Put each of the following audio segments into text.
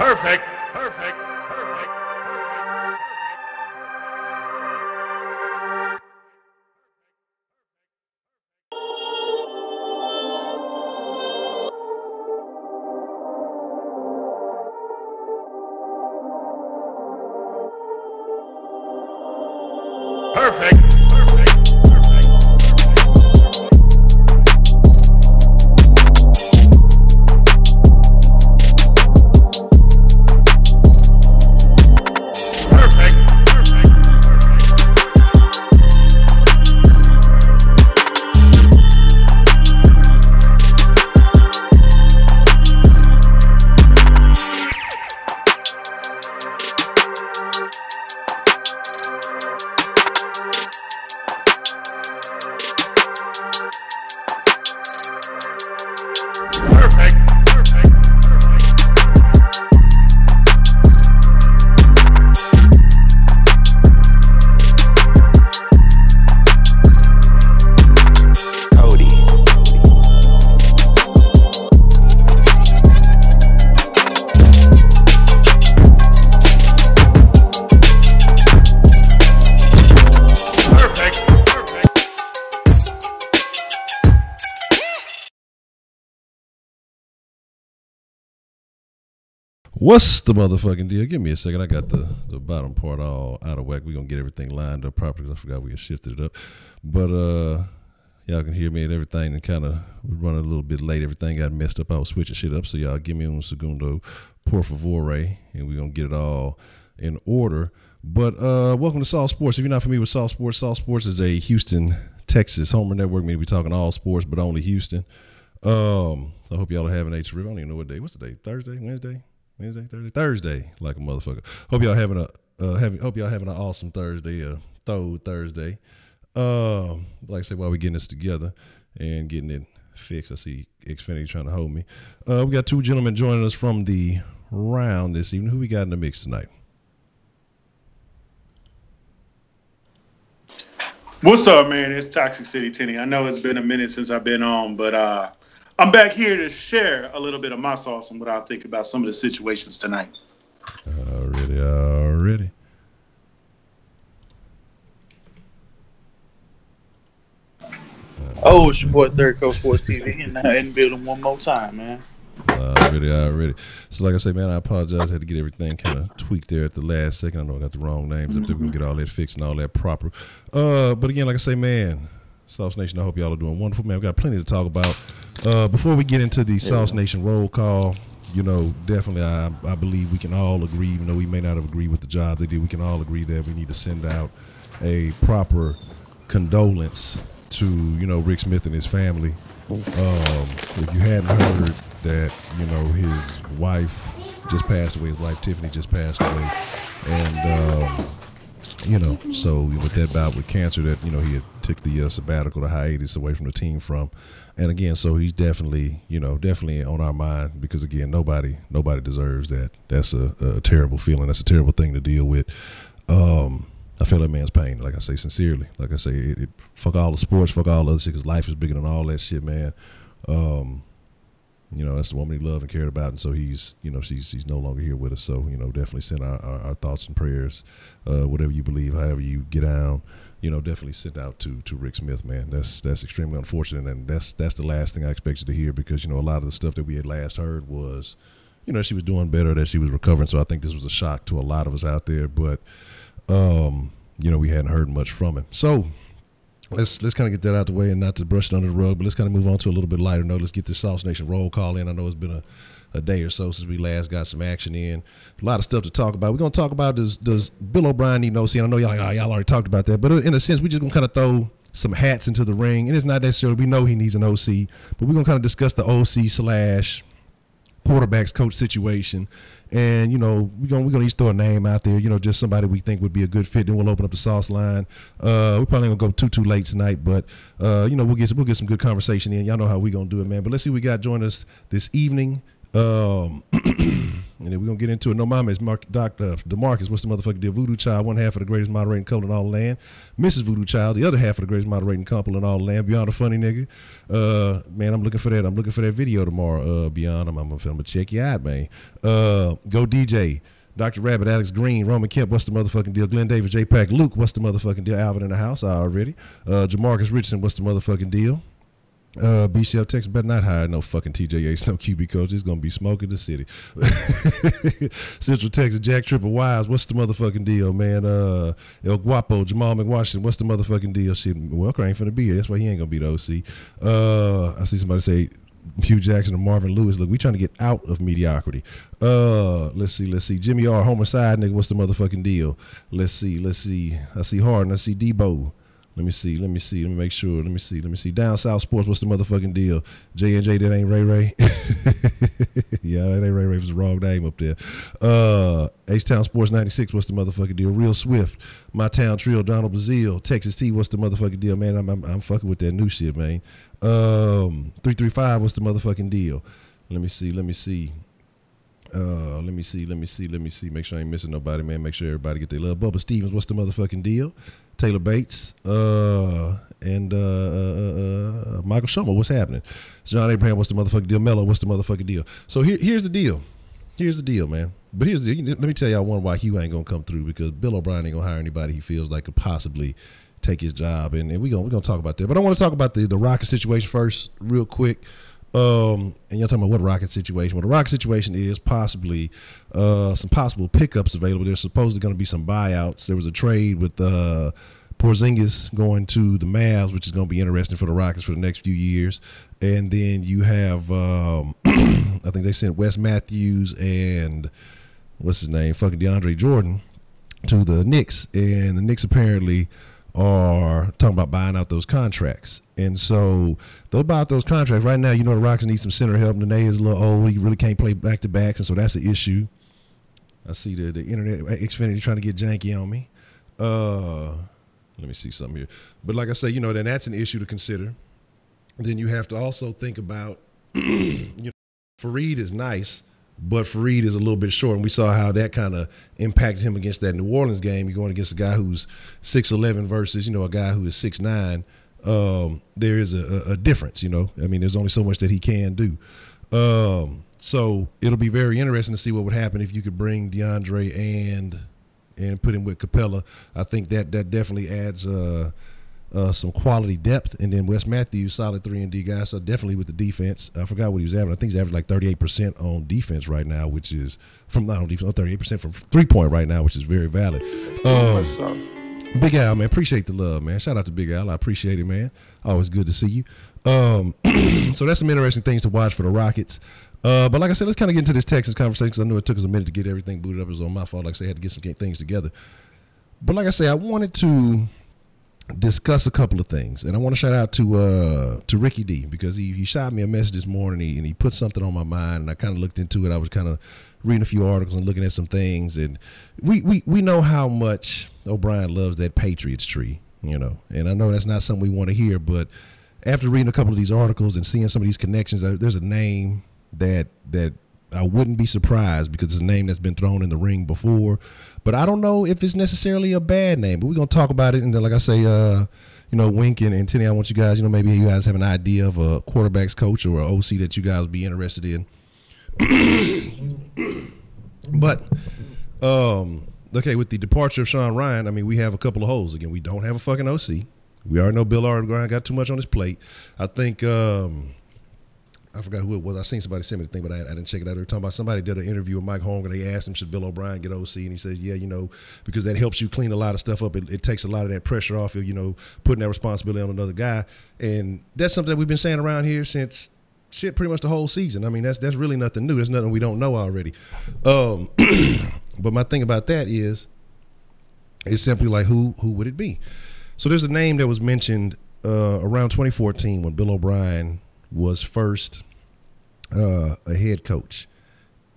Perfect. Perfect. Perfect. Perfect. What's the motherfucking deal? Give me a second. I got the bottom part all out of whack. We're going to get everything lined up properly. I forgot we had shifted it up. But y'all can hear me and everything, and kind of running a little bit late. Everything got messed up. I was switching shit up. So y'all give me un segundo, por favor, and we're going to get it all in order. But welcome to Sauce Sports. If you're not familiar with Sauce Sports is a Houston, Texas homer network. We're talking all sports, but only Houston. So I hope y'all are having a terrific. I don't even know what day. What's the day? Thursday? Wednesday, Thursday, like a motherfucker. Hope y'all having an awesome Thursday, Thursday. Like I said, while we getting this together and getting it fixed, I see Xfinity trying to hold me. We got two gentlemen joining us from the round this evening. Who we got in the mix tonight? What's up, man? It's Toxic City Tenny. I know it's been a minute since I've been on, but I'm back here to share a little bit of my sauce and what I think about some of the situations tonight. Already. Oh, it's your boy Third Coast Sports TV, and now in building one more time, man. Already. So like I say, man, I apologize. I had to get everything kind of tweaked there at the last second. I know I got the wrong names. We're going to get all that fixed and all that proper. But again, like I say, man, Sauce Nation, I hope y'all are doing wonderful, man. We've got plenty to talk about. Before we get into the Sauce Nation roll call, you know, definitely I believe we can all agree, even though we may not have agreed with the job they did, we can all agree that we need to send out a proper condolence to, you know, Rick Smith and his family. If you hadn't heard that, you know, his wife just passed away, his wife Tiffany just passed away, and you know, so with that bout with cancer that, you know, he had took the sabbatical, the hiatus away from the team from, and again, so he's definitely, you know, definitely on our mind, because again, nobody deserves that. That's a terrible feeling. That's a terrible thing to deal with. I feel that man's pain, like I say, sincerely. Like I say, fuck all the sports, fuck all the other shit, because life is bigger than all that shit, man. You know, that's the woman he loved and cared about, and so he's, you know, she's no longer here with us. So, you know, definitely send our thoughts and prayers, whatever you believe, however you get down, you know, definitely sent out to Rick Smith, man. That's extremely unfortunate, and that's the last thing I expected to hear, because, you know, a lot of the stuff that we had last heard was, you know, she was doing better, that she was recovering. So I think this was a shock to a lot of us out there, but you know, we hadn't heard much from him. So let's kind of get that out the way, and not to brush it under the rug, but let's kind of move on to a little bit lighter note. Let's get this Sauce Nation roll call in. I know it's been a day or so since we last got some action in. A lot of stuff to talk about. We're going to talk about, does Bill O'Brien need an OC? And I know y'all like, oh, y'all already talked about that, but in a sense, we're just going to kind of throw some hats into the ring. And it's not necessarily, we know he needs an OC, but we're going to kind of discuss the OC / quarterbacks coach situation. And, you know, we're gonna each throw a name out there, you know, just somebody we think would be a good fit. Then we'll open up the sauce line. We probably ain't gonna go too late tonight, but you know, we'll get some good conversation in. Y'all know how we gonna do it, man. But let's see what we got joining us this evening. And then we're going to get into it. No mama is Dr. DeMarcus. What's the motherfucking deal? Voodoo Child, one half of the greatest moderating couple in all the land. Mrs. Voodoo Child, the other half of the greatest moderating couple in all the land. Beyond a funny nigga. Man, I'm looking for that. I'm looking for that video tomorrow. Beyond, I'm going to check you out, man. Go DJ. Dr. Rabbit, Alex Green, Roman Kemp, what's the motherfucking deal? Glenn Davis, J-Pack, Luke, what's the motherfucking deal? Alvin in the house, already. Jamarcus Richardson, what's the motherfucking deal? BCL Texas better not hire no fucking TJH, no QB coach. It's gonna be smoking the city. Central Texas, Jack Tripper Wise, what's the motherfucking deal, man? El Guapo, Jamal McWashington, what's the motherfucking deal? Shit, Welker ain't finna be here. That's why he ain't gonna be the OC. I see somebody say Hugh Jackson and Marvin Lewis. Look, we trying to get out of mediocrity. Let's see. Jimmy R, homicide nigga, what's the motherfucking deal? Let's see. I see Harden. I see Debo. Let me see. Let me make sure. Let me see. Down South Sports, what's the motherfucking deal? J&J, that ain't Ray Ray. Yeah, that ain't Ray Ray. It was the wrong name up there. H-Town Sports 96, what's the motherfucking deal? Real Swift. My Town Trio, Donald Brazil. Texas T, what's the motherfucking deal? Man, I'm fucking with that new shit, man. 335, what's the motherfucking deal? Let me see. Make sure I ain't missing nobody, man. Make sure everybody get their love. Bubba Stevens, what's the motherfucking deal? Taylor Bates, and Michael Schumer, what's happening? John Abraham, what's the motherfucking deal? Mello, what's the motherfucking deal? So here's the deal. Here's the deal, man. But let me tell y'all why Hugh ain't gonna come through, because Bill O'Brien ain't gonna hire anybody he feels like could possibly take his job, and we're gonna talk about that. But I want to talk about the Rocket situation first, real quick. And you're talking about what Rocket situation? Well, the Rocket situation is possibly some possible pickups available. There's supposedly going to be some buyouts. There was a trade with Porzingis going to the Mavs, which is going to be interesting for the Rockets for the next few years. And then you have, I think they sent Wes Matthews and what's his name, fucking DeAndre Jordan to the Knicks, and the Knicks apparently are talking about buying out those contracts. And so they'll buy out those contracts. Right now, the Rockets need some center help. Nene is a little old. He really can't play back-to-backs, and so that's an issue. I see the internet, Xfinity trying to get janky on me. Let me see something here. But like I say, then that's an issue to consider. Then you have to also think about, Fareed is nice, but Fareed is a little bit short, and we saw how that kind of impacted him against that New Orleans game. You're going against a guy who's 6'11" versus, a guy who is 6'9". There is a difference, there's only so much that he can do. So it'll be very interesting to see what would happen if you could bring DeAndre and put him with Capella. I think that definitely adds some quality depth. And then Wes Matthews, solid 3-and-D guy, so definitely with the defense. I forgot what he was averaging. I think he's averaging like 38% on defense right now, which is not on defense, 38% from three-point right now, which is very valid. Big Al, man, appreciate the love, man. Shout out to Big Al. I appreciate it, man. Always good to see you. So that's some interesting things to watch for the Rockets. But like I said, let's kind of get into this Texans conversation, because I know it took us a minute to get everything booted up. It was on my fault. Like I said, I had to get some things together. But like I say, I wanted to discuss a couple of things, and I want to shout out to Ricky D, because he shot me a message this morning, and he put something on my mind, and I kind of looked into it. I was kind of reading a few articles and looking at some things, and we know how much O'Brien loves that Patriots tree, and I know that's not something we want to hear, but after reading a couple of these articles and seeing some of these connections, there's a name that I wouldn't be surprised, because it's a name that's been thrown in the ring before, but I don't know if it's necessarily a bad name. But we're gonna talk about it, and then, like I say, Wink and Tenny, I want you guys, maybe you guys have an idea of a quarterback's coach or an OC that you guys would be interested in. But okay, with the departure of Sean Ryan, we have a couple of holes. Again, we don't have a fucking OC. We already know Bill O'Brien got too much on his plate. I think I forgot who it was. I seen somebody send me the thing, but I didn't check it out. They were talking about somebody did an interview with Mike Holmgren. They asked him, should Bill O'Brien get OC? And he says, yeah, because that helps you clean a lot of stuff up. It takes a lot of that pressure off of, putting that responsibility on another guy. And that's something that we've been saying around here since pretty much the whole season. That's really nothing new. There's nothing we don't know already. But my thing about that is, it's simply like, who would it be? So there's a name that was mentioned around 2014 when Bill O'Brien was first a head coach,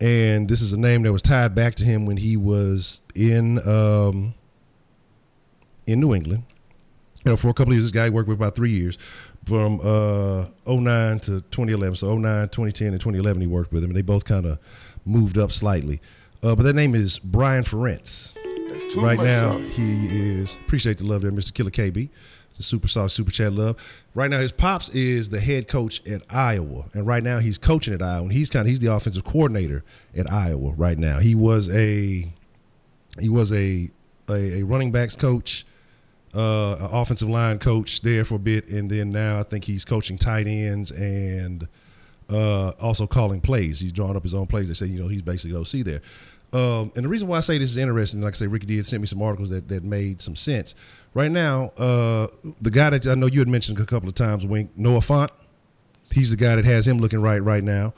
and this is a name that was tied back to him when he was in New England, for a couple of years. This guy worked with about 3 years, from 09 to 2011. So 09, 2010, and 2011 he worked with him, and they both kind of moved up slightly. But that name is Brian Ferentz. Right now, he is, appreciate the love there, Mr. Killer KB. The super sauce, super chat love. Right now, his pops is the head coach at Iowa, and right now he's coaching at Iowa. And he's the offensive coordinator at Iowa right now. He was a running backs coach, an offensive line coach there for a bit, and then now I think he's coaching tight ends and also calling plays. He's drawing up his own plays. They say he's basically OC there. And the reason why I say this is interesting, like I say, Ricky D had sent me some articles that made some sense. Right now, the guy that I know you had mentioned a couple of times, Wink, Noah Fant, he's the guy that has him looking right now.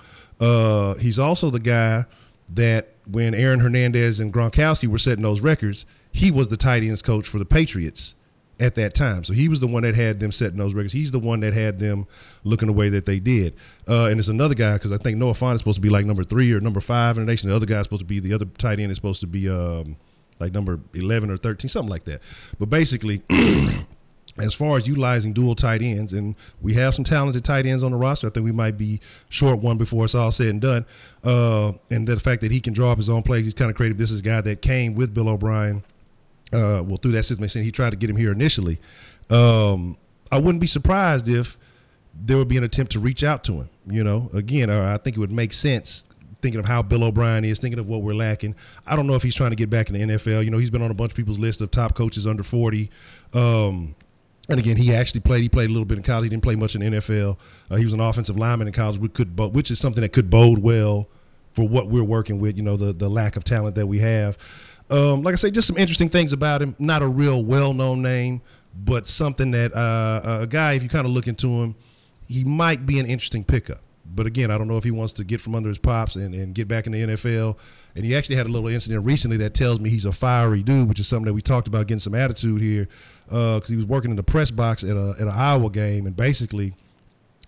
He's also the guy that when Aaron Hernandez and Gronkowski were setting those records, he was the tight ends coach for the Patriots at that time. So he was the one that had them setting those records. He's the one that had them looking the way that they did. And there's another guy, because I think Noah Fant is supposed to be like number 3 or number 5 in the nation. The other guy is supposed to be, the other tight end is supposed to be like number 11 or 13, something like that. But basically, as far as utilizing dual tight ends, and we have some talented tight ends on the roster. I think we might be short one before it's all said and done. And the fact that he can draw up his own plays, he's kind of creative. This is a guy that came with Bill OBrien. Through that system, he tried to get him here initially. I wouldn't be surprised if there would be an attempt to reach out to him. Again, I think it would make sense thinking of how Bill OBrien is, thinking of what we're lacking. I don't know if he's trying to get back in the NFL. He's been on a bunch of people's list of top coaches under 40. And again, he actually played. He played a little bit in college. He didn't play much in the NFL. He was an offensive lineman in college, which is something that could bode well for what we're working with. The lack of talent that we have. Like I say, just some interesting things about him. Not a real well-known name, but something that a guy, if you kind of look into him, he might be an interesting pickup. But again, I don't know if he wants to get from under his pops and get back in the NFL. And he actually had a little incident recently that tells me he's a fiery dude, which is something that we talked about, getting some attitude here, because he was working in the press box at an Iowa game, and basically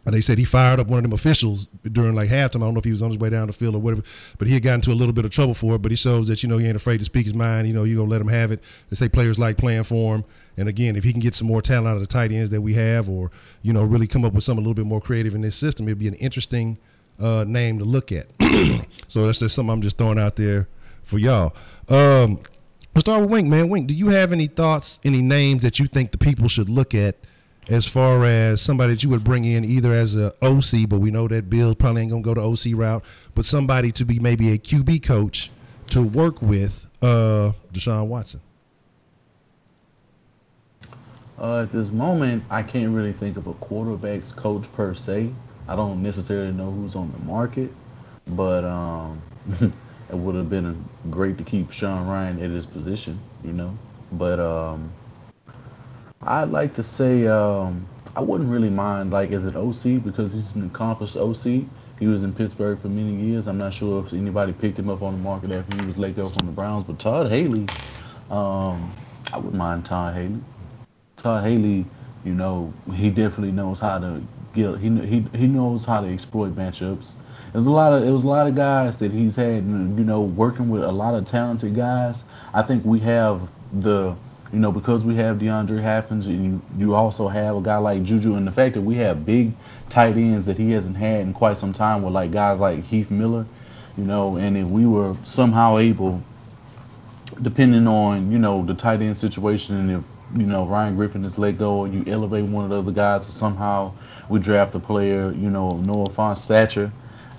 they said he fired up one of them officials during like halftime. I don't know if he was on his way down the field or whatever, but he had gotten into a little bit of trouble for it. But he shows that, he ain't afraid to speak his mind. You're going to let him have it. They say players like playing for him. And again, if he can get some more talent out of the tight ends that we have, or, really come up with something a little bit more creative in this system, it'd be an interesting name to look at. So that's just something I'm just throwing out there for y'all. Let's start with Wink, man. Wink, do you have any thoughts, any names that you think the people should look at as far as somebody that you would bring in either as a OC, but we know that Bill probably ain't going to go the OC route, but somebody to be maybe a QB coach to work with Deshaun Watson? At this moment, I can't really think of a quarterback's coach per se. I don't necessarily know who's on the market, but it would have been great to keep Sean Ryan at his position, But I'd like to say I wouldn't really mind as an OC, because he's an accomplished OC. He was in Pittsburgh for many years. I'm not sure if anybody picked him up on the market after he was let go from the Browns. But Todd Haley, I wouldn't mind Todd Haley. Todd Haley, he definitely knows how to get. He knows how to exploit matchups. It was a lot of guys that he's had, working with a lot of talented guys. I think we have because we have DeAndre Hopkins, and you also have a guy like Juju, and the fact that we have big tight ends that he hasn't had in quite some time with guys like Heath Miller, and if we were somehow able, depending on, the tight end situation, and if, Ryan Griffin is let go, or you elevate one of the other guys, or somehow we draft a player, Noah Fant's stature,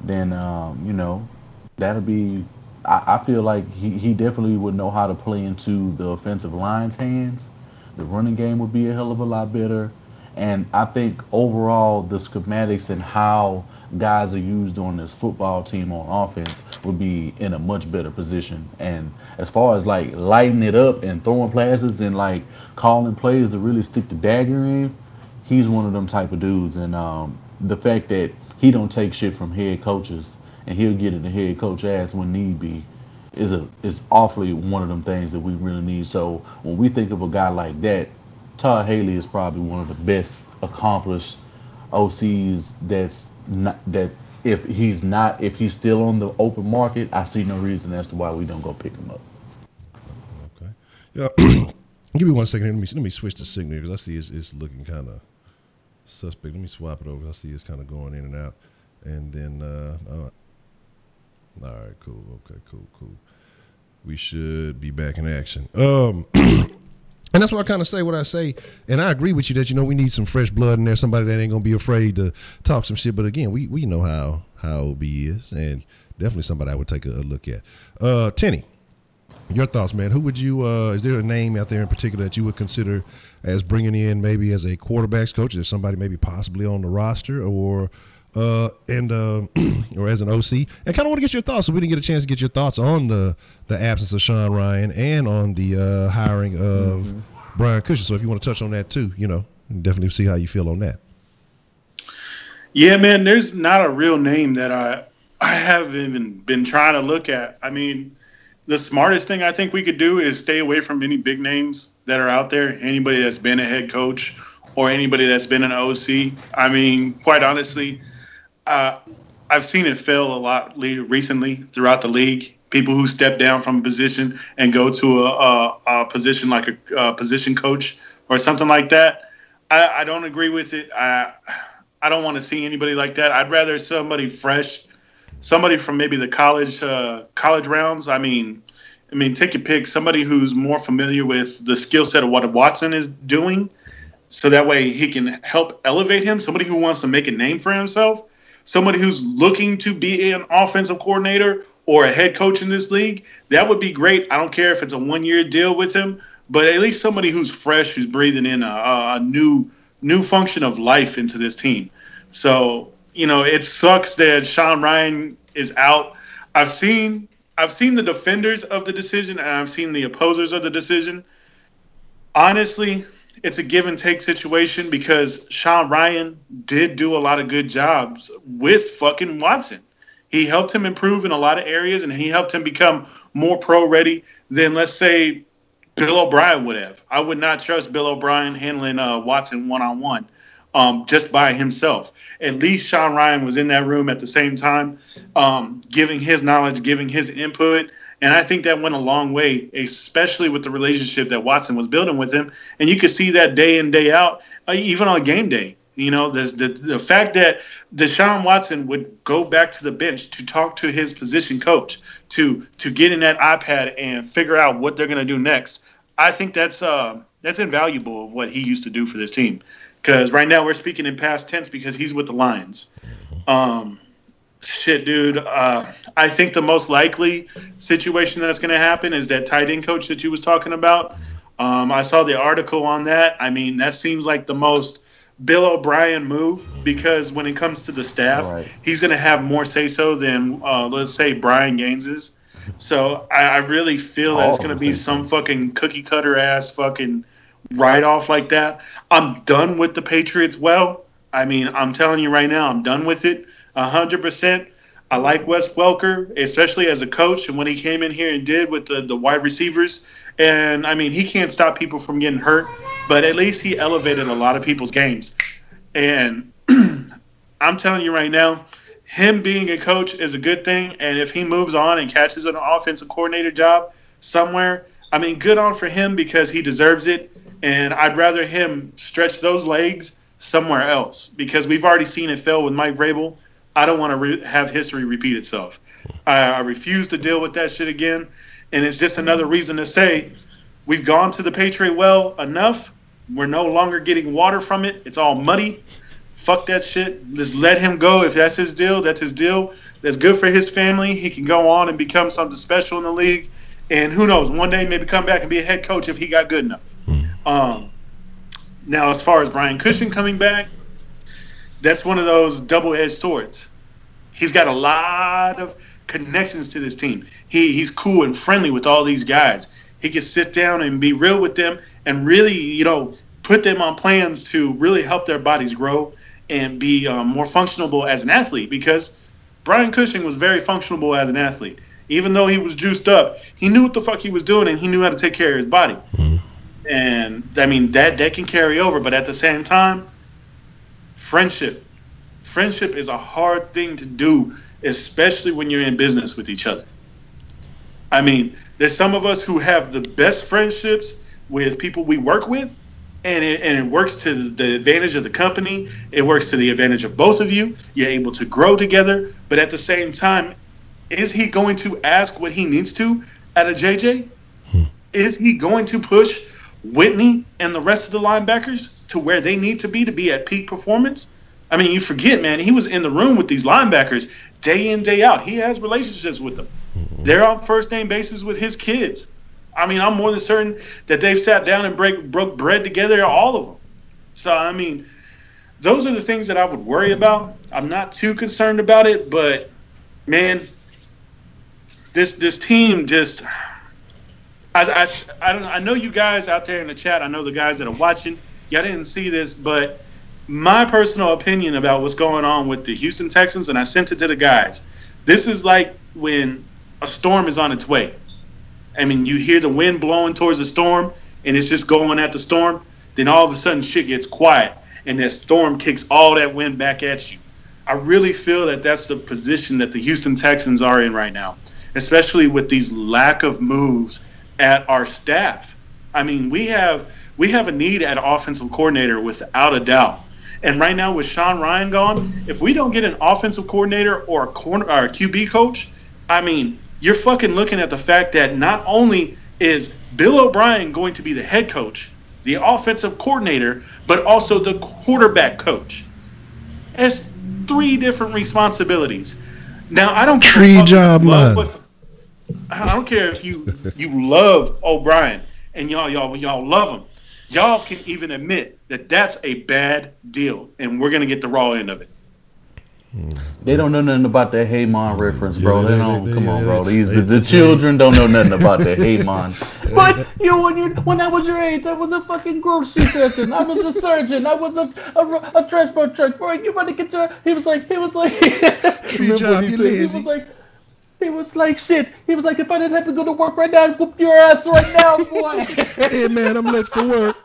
then, that'll be, I feel like he definitely would know how to play into the offensive line's hands. The running game would be a hell of a lot better. And I think overall the schematics and how guys are used on this football team on offense would be in a much better position. And as far as lighting it up and throwing passes and calling plays to really stick the dagger in, he's one of them type of dudes. And the fact that he don't take shit from head coaches, and he'll get in the head coach ass when need be, is awfully one of them things that we really need. So when we think of a guy like that, Todd Haley is probably one of the best accomplished OCs if he's still on the open market, I see no reason as to why we don't go pick him up. Okay. Yeah. Give me 1 second. Let me switch the signal because I see it's looking kind of suspect. Let me swap it over. I see it's kind of going in and out. And then, all right, cool. Okay, cool. We should be back in action. And that's why I kind of say what I say. And I agree with you that, we need some fresh blood in there, somebody that ain't going to be afraid to talk some shit. But again, we know how OB is, and definitely somebody I would take a look at. Tenny, your thoughts, man. Who would you, is there a name out there in particular that you would consider as bringing in maybe as a quarterback's coach? Is there somebody maybe possibly on the roster or or as an OC? And kind of want to get your thoughts, so we didn't get a chance to get your thoughts on the absence of Sean Ryan and on the hiring of Brian Cushing. So if you want to touch on that too, definitely see how you feel on that. Yeah, man, there's not a real name that I haven't even been trying to look at. I mean, the smartest thing I think we could do is stay away from any big names that are out there, anybody that's been a head coach or anybody that's been an OC. I mean, quite honestly, I've seen it fail a lot recently throughout the league. People who step down from a position and go to a position like a position coach or something like that. I don't agree with it. I don't want to see anybody like that. I'd rather somebody fresh, somebody from maybe the college rounds. I mean, take your pick. Somebody who's more familiar with the skill set of what Watson is doing, so that way he can help elevate him. Somebody who wants to make a name for himself. Somebody who's looking to be an offensive coordinator or a head coach in this league. That would be great. I don't care if it's a 1-year deal with him, but at least somebody who's fresh, who's breathing in a new function of life into this team. So, it sucks that Sean Ryan is out. I've seen the defenders of the decision, and I've seen the opposers of the decision. Honestly, it's a give and take situation because Sean Ryan did do a lot of good jobs with fucking Watson. He helped him improve in a lot of areas, and he helped him become more pro ready than, let's say, Bill O'Brien would have. I would not trust Bill O'Brien handling Watson one-on-one just by himself. At least Sean Ryan was in that room at the same time, giving his knowledge, giving his input. And I think that went a long way, especially with the relationship that Watson was building with him. And you could see that day in, day out, even on game day. The fact that Deshaun Watson would go back to the bench to talk to his position coach, to get in that iPad and figure out what they're going to do next, I think that's invaluable of what he used to do for this team. Because right now we're speaking in past tense because he's with the Lions. Shit, dude. I think the most likely situation that's going to happen is that tight end coach that you was talking about. I saw the article on that. I mean, that seems like the most Bill O'Brien move because when it comes to the staff, he's going to have more say-so than, let's say, Brian Gaines is. So I really feel that it's going to be some fucking cookie-cutter-ass fucking write-off like that. I'm done with the Patriots. Well, I mean, I'm telling you right now, I'm done with it. 100%. I like Wes Welker, especially as a coach, and what he came in here and did with the wide receivers. And, I mean, he can't stop people from getting hurt, but at least he elevated a lot of people's games. And I'm telling you right now, him being a coach is a good thing, and if he moves on and catches an offensive coordinator job somewhere, I mean, good on for him because he deserves it, and I'd rather him stretch those legs somewhere else because we've already seen it fail with Mike Vrabel. I don't want to have history repeat itself. I refuse to deal with that shit again. And it's just another reason to say we've gone to the Patriot well enough. We're no longer getting water from it. It's all muddy. Fuck that shit. Just let him go. If that's his deal, that's his deal. That's good for his family. He can go on and become something special in the league. And who knows, one day maybe come back and be a head coach if he got good enough. Now, as far as Brian Cushing coming back, that's one of those double-edged swords. He's got a lot of connections to this team. He's cool and friendly with all these guys. He can sit down and be real with them and really, put them on plans to really help their bodies grow and be more functional as an athlete because Brian Cushing was very functional as an athlete. Even though he was juiced up, he knew what the fuck he was doing and he knew how to take care of his body. And, I mean, that can carry over. But at the same time, Friendship is a hard thing to do, especially when you're in business with each other. I mean, there's some of us who have the best friendships with people we work with, and it works to the advantage of the company. It works to the advantage of both of you. You're able to grow together, but at the same time, is he going to ask what he needs to out of JJ? Is he going to push Whitney and the rest of the linebackers to where they need to be at peak performance? I mean, you forget, man, he was in the room with these linebackers day in, day out. He has relationships with them. They're on first-name basis with his kids. I mean, I'm more than certain that they've sat down and broke bread together, all of them. So, I mean, those are the things that I would worry about. I'm not too concerned about it, but, man, this team just – I know you guys out there in the chat, I know the guys that are watching, y'all didn't see this, but my personal opinion about what's going on with the Houston Texans, and I sent it to the guys, this is like when a storm is on its way. I mean, you hear the wind blowing towards the storm, and it's just going at the storm. Then all of a sudden, shit gets quiet, and that storm kicks all that wind back at you. I really feel that that's the position that the Houston Texans are in right now, especially with these lack of moves at our staff. I mean, we have a need at offensive coordinator without a doubt. And right now, with Sean Ryan gone, if we don't get an offensive coordinator or a QB coach, I mean, you're fucking looking at the fact that not only is Bill O'Brien going to be the head coach, the offensive coordinator, but also the quarterback coach. That's 3 different responsibilities. Now, I don't care. Tree job, man. I don't care if you love O'Brien and y'all love him. Y'all can even admit that that's a bad deal, and we're gonna get the raw end of it. They don't know nothing about that Hey Man reference, bro. Come on, bro. The children don't know nothing about that Hey Man. But when I was your age, I was a fucking grocery surgeon. I was a surgeon. I was a transport truck. Boy, you better get your. He was like. Tree job, you lazy. He was like, shit. He was like, if I didn't have to go to work right now, I'd whoop your ass right now, boy. Hey, man, I'm late for work.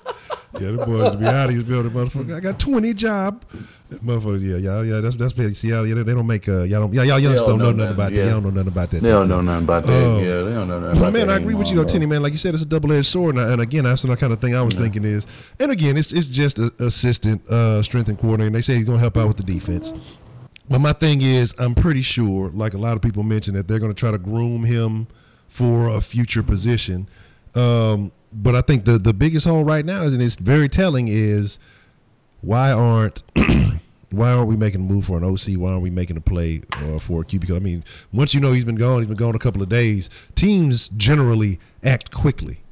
Yeah, the boys to be out of his building, motherfucker. I got 20 job. Motherfucker, yeah, that's bad. See, y'all, they don't make, y'all youngsters don't know nothing about that. Y'all don't know nothing about that. They don't know nothing about that. Yeah, they don't know nothing about that. Man, I agree with you, though, Tinny, man. Like you said, it's a double-edged sword. And again, that's the kind of thing I was thinking is, and again, it's just an assistant strength and coordinator. And they say he's going to help out with the defense. But my thing is, I'm pretty sure, like a lot of people mentioned, that they're going to try to groom him for a future position. But I think the biggest hole right now is, and it's very telling, is why aren't we making a move for an OC? Why aren't we making a play for a QB? Because, I mean, once you know he's been gone a couple of days, teams generally act quickly.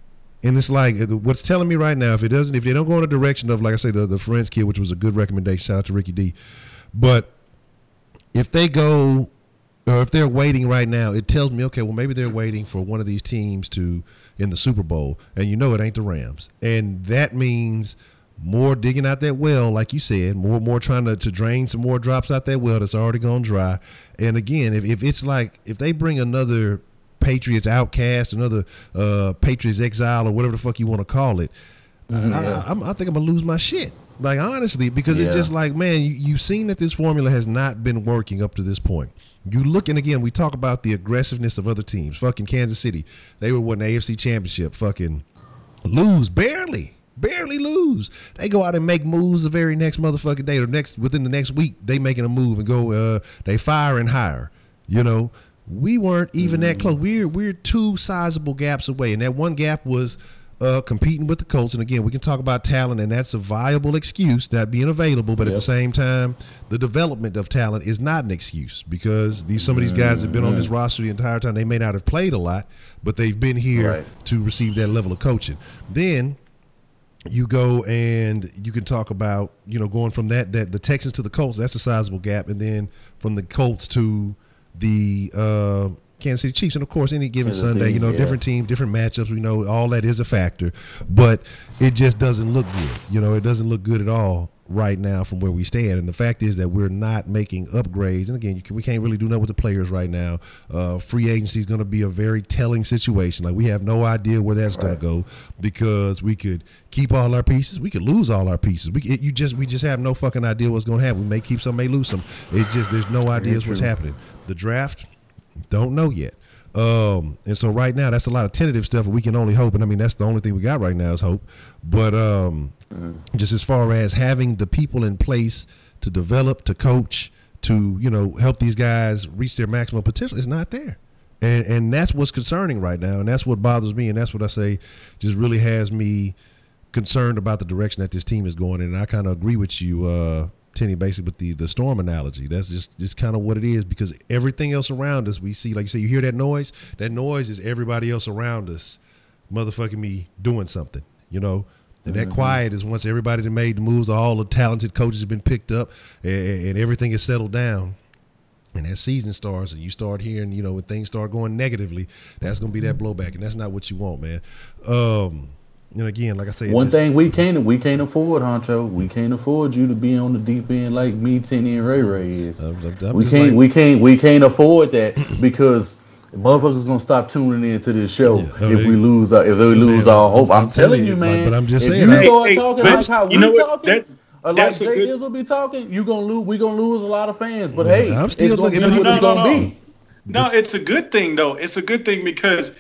And it's like, what's telling me right now, if they don't go in the direction of, like I say, the Friends kid, which was a good recommendation, shout out to Ricky D. But if they go, or if they're waiting right now, it tells me, okay, well, maybe they're waiting for one of these teams to in the Super Bowl, and you know it ain't the Rams. And that means more digging out that well, like you said, more trying to drain some more drops out that well that's already gone dry. And again, if it's like, if they bring another Patriots outcast, another Patriots exile, or whatever the fuck you want to call it, I think I'm going to lose my shit. Like, honestly, because it's just like, man, you've seen that this formula has not been working up to this point. You look, and again, we talk about the aggressiveness of other teams. Fucking Kansas City, they were winning the AFC Championship. Fucking lose, barely lose. They go out and make moves the very next motherfucking day, or within the next week, they making a move and go, they fire and hire. You know, we weren't even that close. We're 2 sizable gaps away, and that one gap was competing with the Colts. And again, we can talk about talent, and that's a viable excuse, not being available, but at the same time, the development of talent is not an excuse, because some of these guys have been on this roster the entire time. They may not have played a lot, but they've been here to receive that level of coaching. Then you go and you can talk about, going from that the Texans to the Colts, that's a sizable gap, and then from the Colts to the Kansas City Chiefs. And of course, any given Sunday, different teams, different matchups, we know all that is a factor, but it just doesn't look good. It doesn't look good at all right now from where we stand. And the fact is that we're not making upgrades. And again, we can't really do nothing with the players right now. Free agency is going to be a very telling situation. Like, we have no idea where that's going to go, because we could keep all our pieces, we could lose all our pieces. We just have no fucking idea what's going to happen. We may keep some, may lose some. It's just, there's no idea what's happening. The draft, don't know yet. And so right now, that's a lot of tentative stuff. We can only hope, and I mean that's the only thing we got right now is hope. But just as far as having the people in place to develop, to coach, to help these guys reach their maximum potential, is not there. And that's what's concerning right now, and that's what bothers me, and that's what I say just really has me concerned about the direction that this team is going in. And I kind of agree with you, Tenny, basically with the storm analogy. That's just kind of what it is, because everything else around us we see, like you say, you hear that noise? That noise is everybody else around us motherfucking me doing something, And that quiet is once everybody that made the moves, all the talented coaches have been picked up, and everything is settled down. And that season starts, and you start hearing, when things start going negatively, that's going to be that blowback, and that's not what you want, man. Again, like I say, one thing we can't afford, Honcho. We can't afford you to be on the deep end like me, Tenny, and Ray Ray is. We can't afford that, because motherfuckers gonna stop tuning into this show if we lose our hope. I'm telling you, man. But I'm just saying, if you start talking like how we talking. That's like Jay Diz will be talking, we're gonna lose a lot of fans. But hey, I'm still looking at what it's gonna be. No, it's a good thing though. It's a good thing, because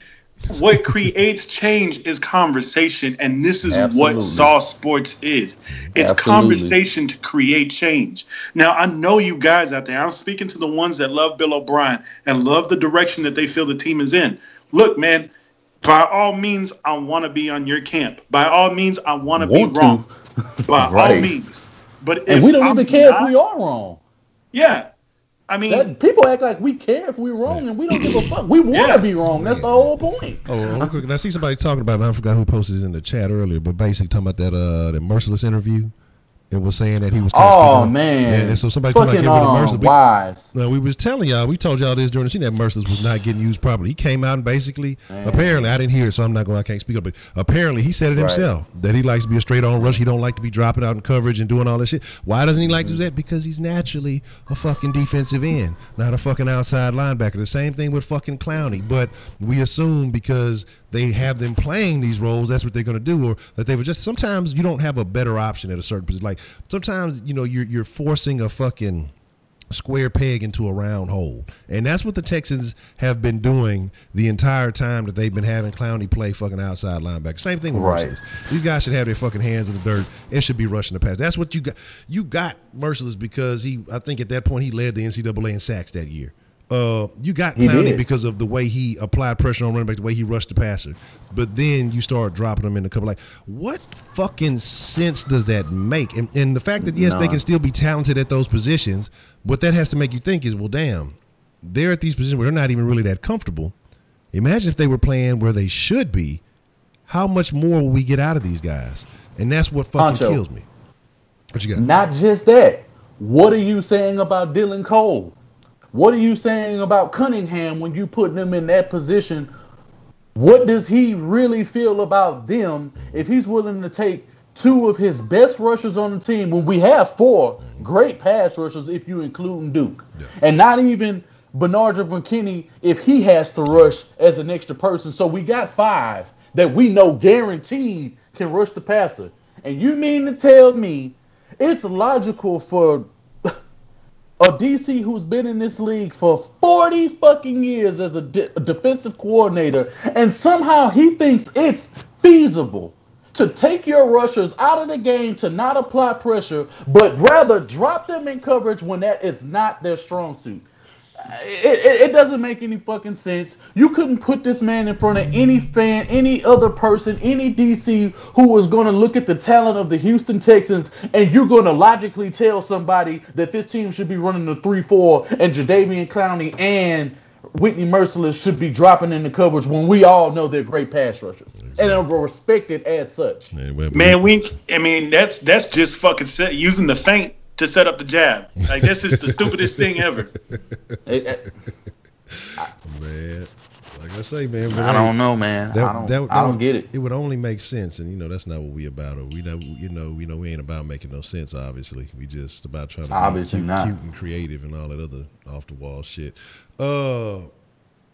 what creates change is conversation, and this is what Sauce Sports is. It's conversation to create change. Now, I know you guys out there, I'm speaking to the ones that love Bill O'Brien and love the direction that they feel the team is in. Look, man, by all means, I want to be on your camp. By all means, I want to be wrong. By all means. But and we don't even care if we are wrong. Yeah. I mean, people act like we care if we're wrong, and we don't give a fuck. We want to be wrong. That's the whole point. Oh, quick. And I see somebody talking about it. I forgot who posted this in the chat earlier, but basically talking about that Merciless interview. And was saying that he was. Man! And so somebody talking about getting rid of Merciless. Wise. We was telling y'all. We told y'all this during the scene that Merciless was not getting used properly. He came out and basically, apparently, I didn't hear it, so I can't speak up. But apparently, he said it himself that he likes to be a straight on rush. He don't like to be dropping out in coverage and doing all that shit. Why doesn't he like to do that? Because he's naturally a fucking defensive end, not a fucking outside linebacker. The same thing with fucking Clowney. But we assume because they have them playing these roles, that's what they're going to do, or that they would just. Sometimes you don't have a better option at a certain position. Like sometimes you're forcing a fucking square peg into a round hole, and that's what the Texans have been doing the entire time that they've been having Clowney play fucking outside linebacker. Same thing with Merciless. These guys should have their fucking hands in the dirt and should be rushing the pass. That's what you got. You got Merciless because I think at that point he led the NCAA in sacks that year. You got Clowney because of the way he applied pressure on running back, the way he rushed the passer. But then you start dropping them in the cover. Like, what fucking sense does that make? And the fact that, yes, they can still be talented at those positions, what that has to make you think is, well, damn, they're at these positions where they're not even really that comfortable. Imagine if they were playing where they should be. How much more will we get out of these guys? And that's what fucking kills me. What you got? Not just that. What are you saying about Dylan Cole? What are you saying about Cunningham when you put them in that position? What does he really feel about them if he's willing to take two of his best rushers on the team when we have four great pass rushers if you include Duke? And not even Bernard McKinney if he has to rush as an extra person. So we got five that we know guaranteed can rush the passer. And you mean to tell me it's logical for a DC who's been in this league for 40 fucking years as a defensive coordinator, and somehow he thinks it's feasible to take your rushers out of the game to not apply pressure, but rather drop them in coverage when that is not their strong suit? It doesn't make any fucking sense. You couldn't put this man in front of any fan, any other person, any DC who was going to look at the talent of the Houston Texans, and you're going to logically tell somebody that this team should be running the 3-4 and Jadeveon Clowney and Whitney Merciless should be dropping in the coverage when we all know they're great pass rushers and are respected as such. Man, that's just fucking using the feint to set up the jab. Like, that's just the stupidest thing ever. Man, like I say, man. I don't know, man. I don't get it. It would only make sense, and that's not what we about. Or we we ain't about making no sense. Obviously, we just about trying to be cute and creative and all that other off the wall shit.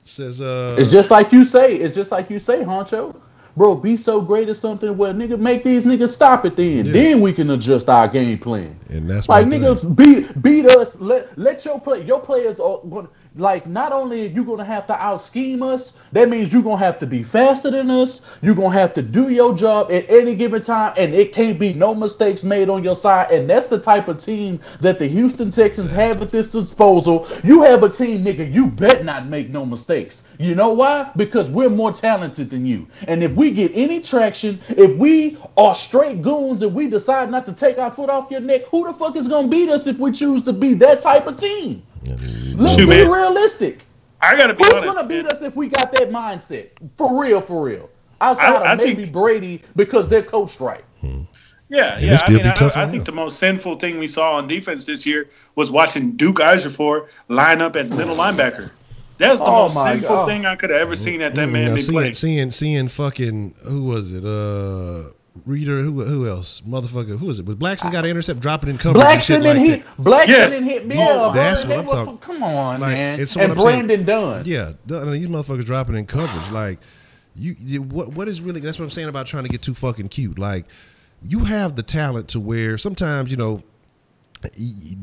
Says it's just like you say. Honcho. Bro, be so great at something where nigga make these niggas stop it then. Yeah. Then we can adjust our game plan. And that's like niggas beat us. Let your players like, not only are you going to have to out-scheme us, that means you're going to have to be faster than us. You're going to have to do your job at any given time, and it can't be no mistakes made on your side. And that's the type of team that the Houston Texans have at this disposal. You have a team, nigga, you bet not make no mistakes. You know why? Because we're more talented than you. And if we get any traction, if we are straight goons and we decide not to take our foot off your neck, who the fuck is going to beat us if we choose to be that type of team? Let's be realistic. I gotta be Who's honest. Gonna beat us if we got that mindset? For real, for real. Outside of maybe Brady, because they're coached right. Yeah. I think the most sinful thing we saw on defense this year was watching Duke Ejiofor line up at middle linebacker. That's the most sinful thing I could have ever seen at that man play. Seeing fucking, who was it? Reader, who else? Motherfucker, who was it? Was Blackson got an intercept dropping in coverage and shit like that? Blackson hit me up. That's what I'm talking. Come on, like, man. And Brandon Dunn. Yeah, these motherfuckers dropping in coverage. Like, what is really? That's what I'm saying about trying to get too fucking cute. Like, you have the talent to where sometimes, you know,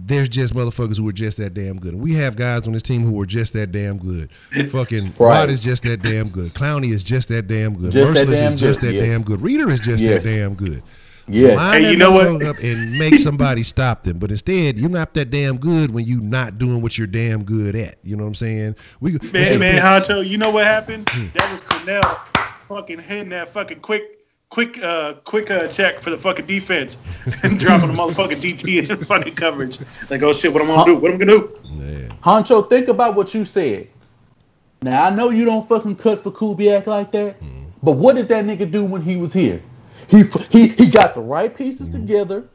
there's just motherfuckers who are just that damn good. And we have guys on this team who are just that damn good. Fucking Rod is just that damn good. Clowney is just that damn good. Merciless is just that damn good. Reader is just that damn good. Yes. Hey, you know what? Up and make somebody stop them. But instead, you're not that damn good when you're not doing what you're damn good at. You know what I'm saying? Man, Honcho, you know what happened? That was Cornell fucking hitting that fucking quick check for the fucking defense and dropping the motherfucking DT in fucking coverage. Like, oh shit, what am I gonna do? What am I gonna do? Yeah. Honcho, think about what you said. Now I know you don't fucking cut for Kubiak like that, but what did that nigga do when he was here? He got the right pieces together.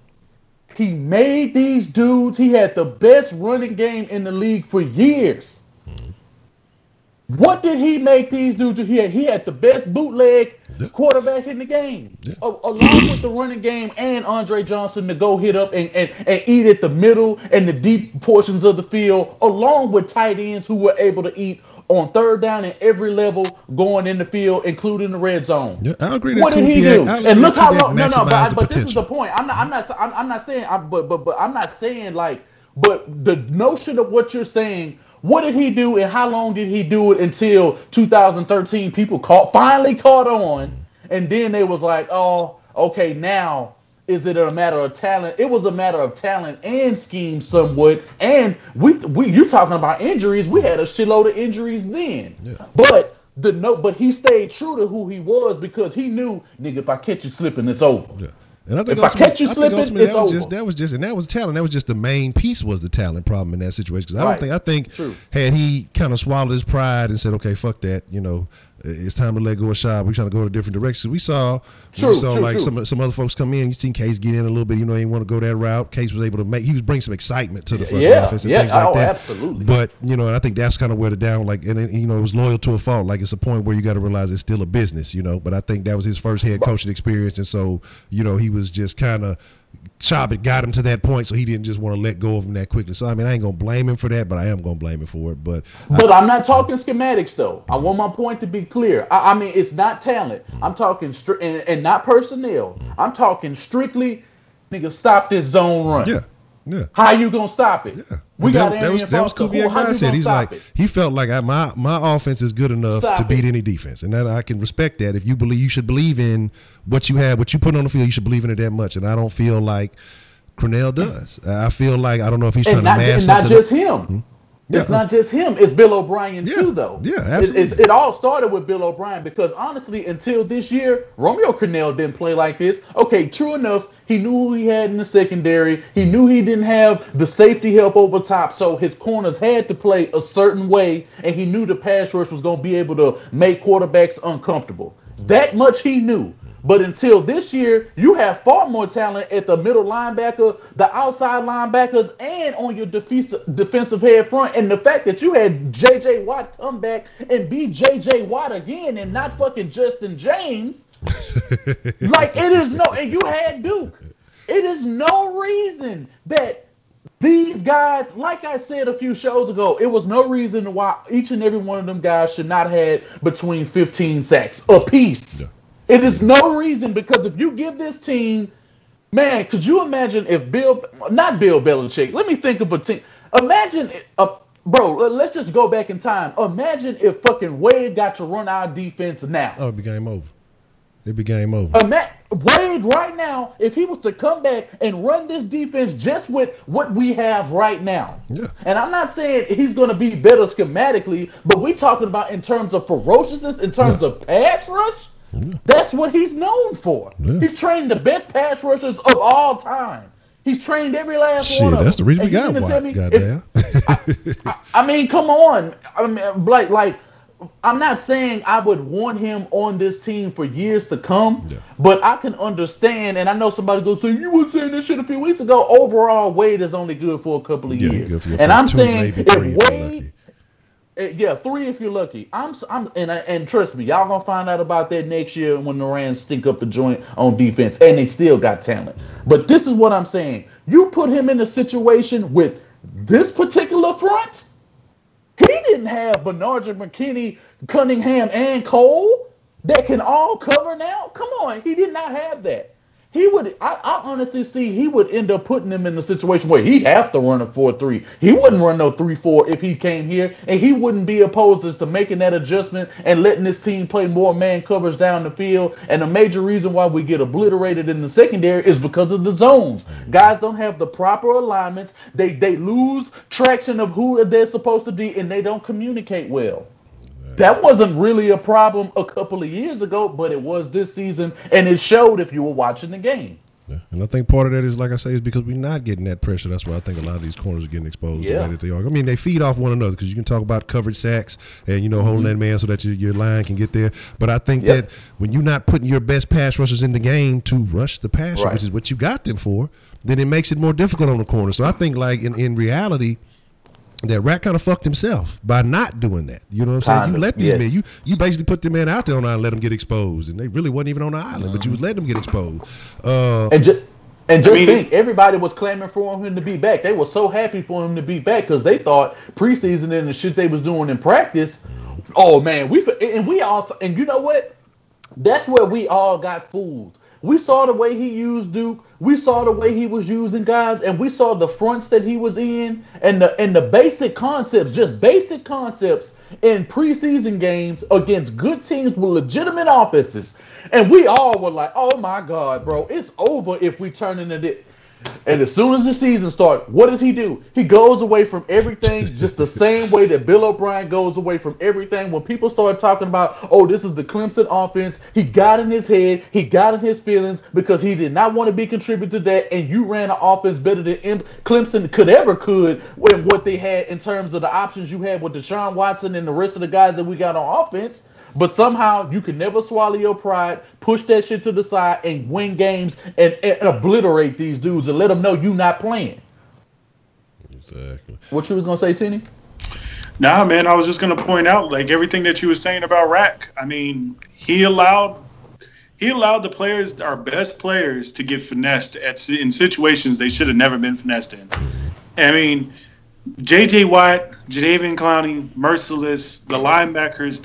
He made these dudes. He had the best running game in the league for years. What did he make these dudes do? He had the best bootleg quarterback in the game, along with the running game and Andre Johnson to go hit up and eat at the middle and the deep portions of the field, along with tight ends who were able to eat on third down and every level going in the field, including the red zone. Yeah, I agree. What did he do? And look how long. But this is the point. I'm not saying like, but the notion of what you're saying. What did he do and how long did he do it until 2013 people finally caught on, and then they was like, oh, okay, now is it a matter of talent? It was a matter of talent and scheme somewhat, and you talking about injuries. We had a shitload of injuries then. Yeah. But he stayed true to who he was because he knew, nigga, if I catch you slipping, it's over. Yeah. And I think if I catch you slipping, it's over. That was talent. That was just the main piece was the talent problem in that situation. Because I think had he kind of swallowed his pride and said, okay, fuck that, you know, it's time to let go of shop. We're trying to go in a different direction. We saw some other folks come in. You seen Case get in a little bit. You know, he didn't want to go that route. Case was able to bring some excitement to the fucking offense and things like that. Absolutely. But you know, and I think that's kind of where the down, like, and you know, it was loyal to a fault. Like, it's a point where you got to realize it's still a business, you know. But I think that was his first head coaching experience, and so you know, he was just kind of. Chop got him to that point, so he didn't just want to let go of him that quickly. So I mean, I ain't gonna blame him for that, but I am gonna blame him for it. But I'm not talking schematics though. I want my point to be clear. I mean, it's not talent. I'm talking and not personnel. I'm talking strictly, nigga, stop this zone run. Yeah. How you gonna stop it? Yeah. We got that was Kubiak's mindset. He's like, he felt like my offense is good enough to beat any defense, and that I can respect that. If you should believe in what you have, what you put on the field, you should believe in it that much. And I don't feel like Cornell does. I feel like I don't know if he's trying to mask something. Not just him. It's not just him. It's Bill O'Brien too, though. Yeah, absolutely. It all started with Bill O'Brien because honestly, until this year, Romeo Cornell didn't play like this. Okay, true enough, he knew who he had in the secondary. He knew he didn't have the safety help over top, so his corners had to play a certain way, and he knew the pass rush was going to be able to make quarterbacks uncomfortable. That much he knew. But until this year, you have far more talent at the middle linebacker, the outside linebackers, and on your defensive head front. And the fact that you had J.J. Watt come back and be J.J. Watt again and not fucking Justin James. Like, it is no, and you had Duke. It is no reason that these guys, like I said a few shows ago, it was no reason why each and every one of them guys should not have had between 15 sacks apiece. Yeah. It is no reason, because if you give this team, could you imagine if not Bill Belichick, let me think of a team. Imagine Bro, let's just go back in time. Imagine if fucking Wade got to run our defense now. Oh, it'd be game over. It'd be game over. Wade right now, if he was to come back and run this defense just with what we have right now. Yeah. And I'm not saying he's going to be better schematically, but we're talking about in terms of ferociousness, in terms of pass rush. Yeah. That's what he's known for. Yeah. He's trained the best pass rushers of all time. He's trained every last one of them. That's the reason we got one. Goddamn. I mean, come on. I mean, like, I'm not saying I would want him on this team for years to come, but I can understand, and I know somebody goes say, you were saying this shit a few weeks ago. Overall, Wade is only good for a couple of years. And I'm saying if Wade, 3 if you're lucky. And trust me, y'all gonna find out about that next year when the Rams stink up the joint on defense, and they still got talent. But this is what I'm saying. You put him in a situation with this particular front. He didn't have Bernard, McKinney, Cunningham, and Cole that can all cover now. Come on, he did not have that. He would, I honestly see he would end up putting him in the situation where he'd have to run a 4-3. He wouldn't run no 3-4 if he came here, and he wouldn't be opposed to making that adjustment and letting this team play more man coverage down the field. And the major reason why we get obliterated in the secondary is because of the zones. Guys don't have the proper alignments. They lose traction of who they're supposed to be, and they don't communicate well. That wasn't really a problem a couple of years ago, but it was this season, and it showed if you were watching the game. Yeah. And I think part of that is, like I say, is because we're not getting that pressure. That's why I think a lot of these corners are getting exposed the way that they are. I mean, they feed off one another because you can talk about coverage sacks and, holding that man so that your line can get there. But I think that when you're not putting your best pass rushers in the game to rush the passer, which is what you got them for, then it makes it more difficult on the corner. So I think, like, in reality, that Rat kind of fucked himself by not doing that. You know what I'm saying? You let these men, you basically put the men out there on the island and let them get exposed. And they really wasn't even on the island, but you was letting them get exposed. Think, everybody was clamoring for him to be back. They were so happy for him to be back because they thought preseason and the shit they was doing in practice, oh man, and you know what? That's where we all got fooled. We saw the way he used Duke. We saw the way he was using guys, and we saw the fronts that he was in, and the basic concepts, just basic concepts in preseason games against good teams with legitimate offenses. And we all were like, oh my God, bro, it's over if we turn into this. And as soon as the season starts, what does he do? He goes away from everything just the same way that Bill O'Brien goes away from everything. When people start talking about, oh, this is the Clemson offense, he got in his head, he got in his feelings because he did not want to be contributed to that, and you ran an offense better than Clemson could with what they had in terms of the options you had with Deshaun Watson and the rest of the guys that we got on offense. But somehow you can never swallow your pride, push that shit to the side, and win games and obliterate these dudes and let them know you're not playing. Exactly. What you was gonna say, Tinny? Nah, man, I was just gonna point out like everything that you were saying about Rack. I mean, he allowed the players, our best players, to get finessed in situations they should have never been finessed in. I mean, J.J. Watt, Jadeveon Clowney, Merciless, the linebackers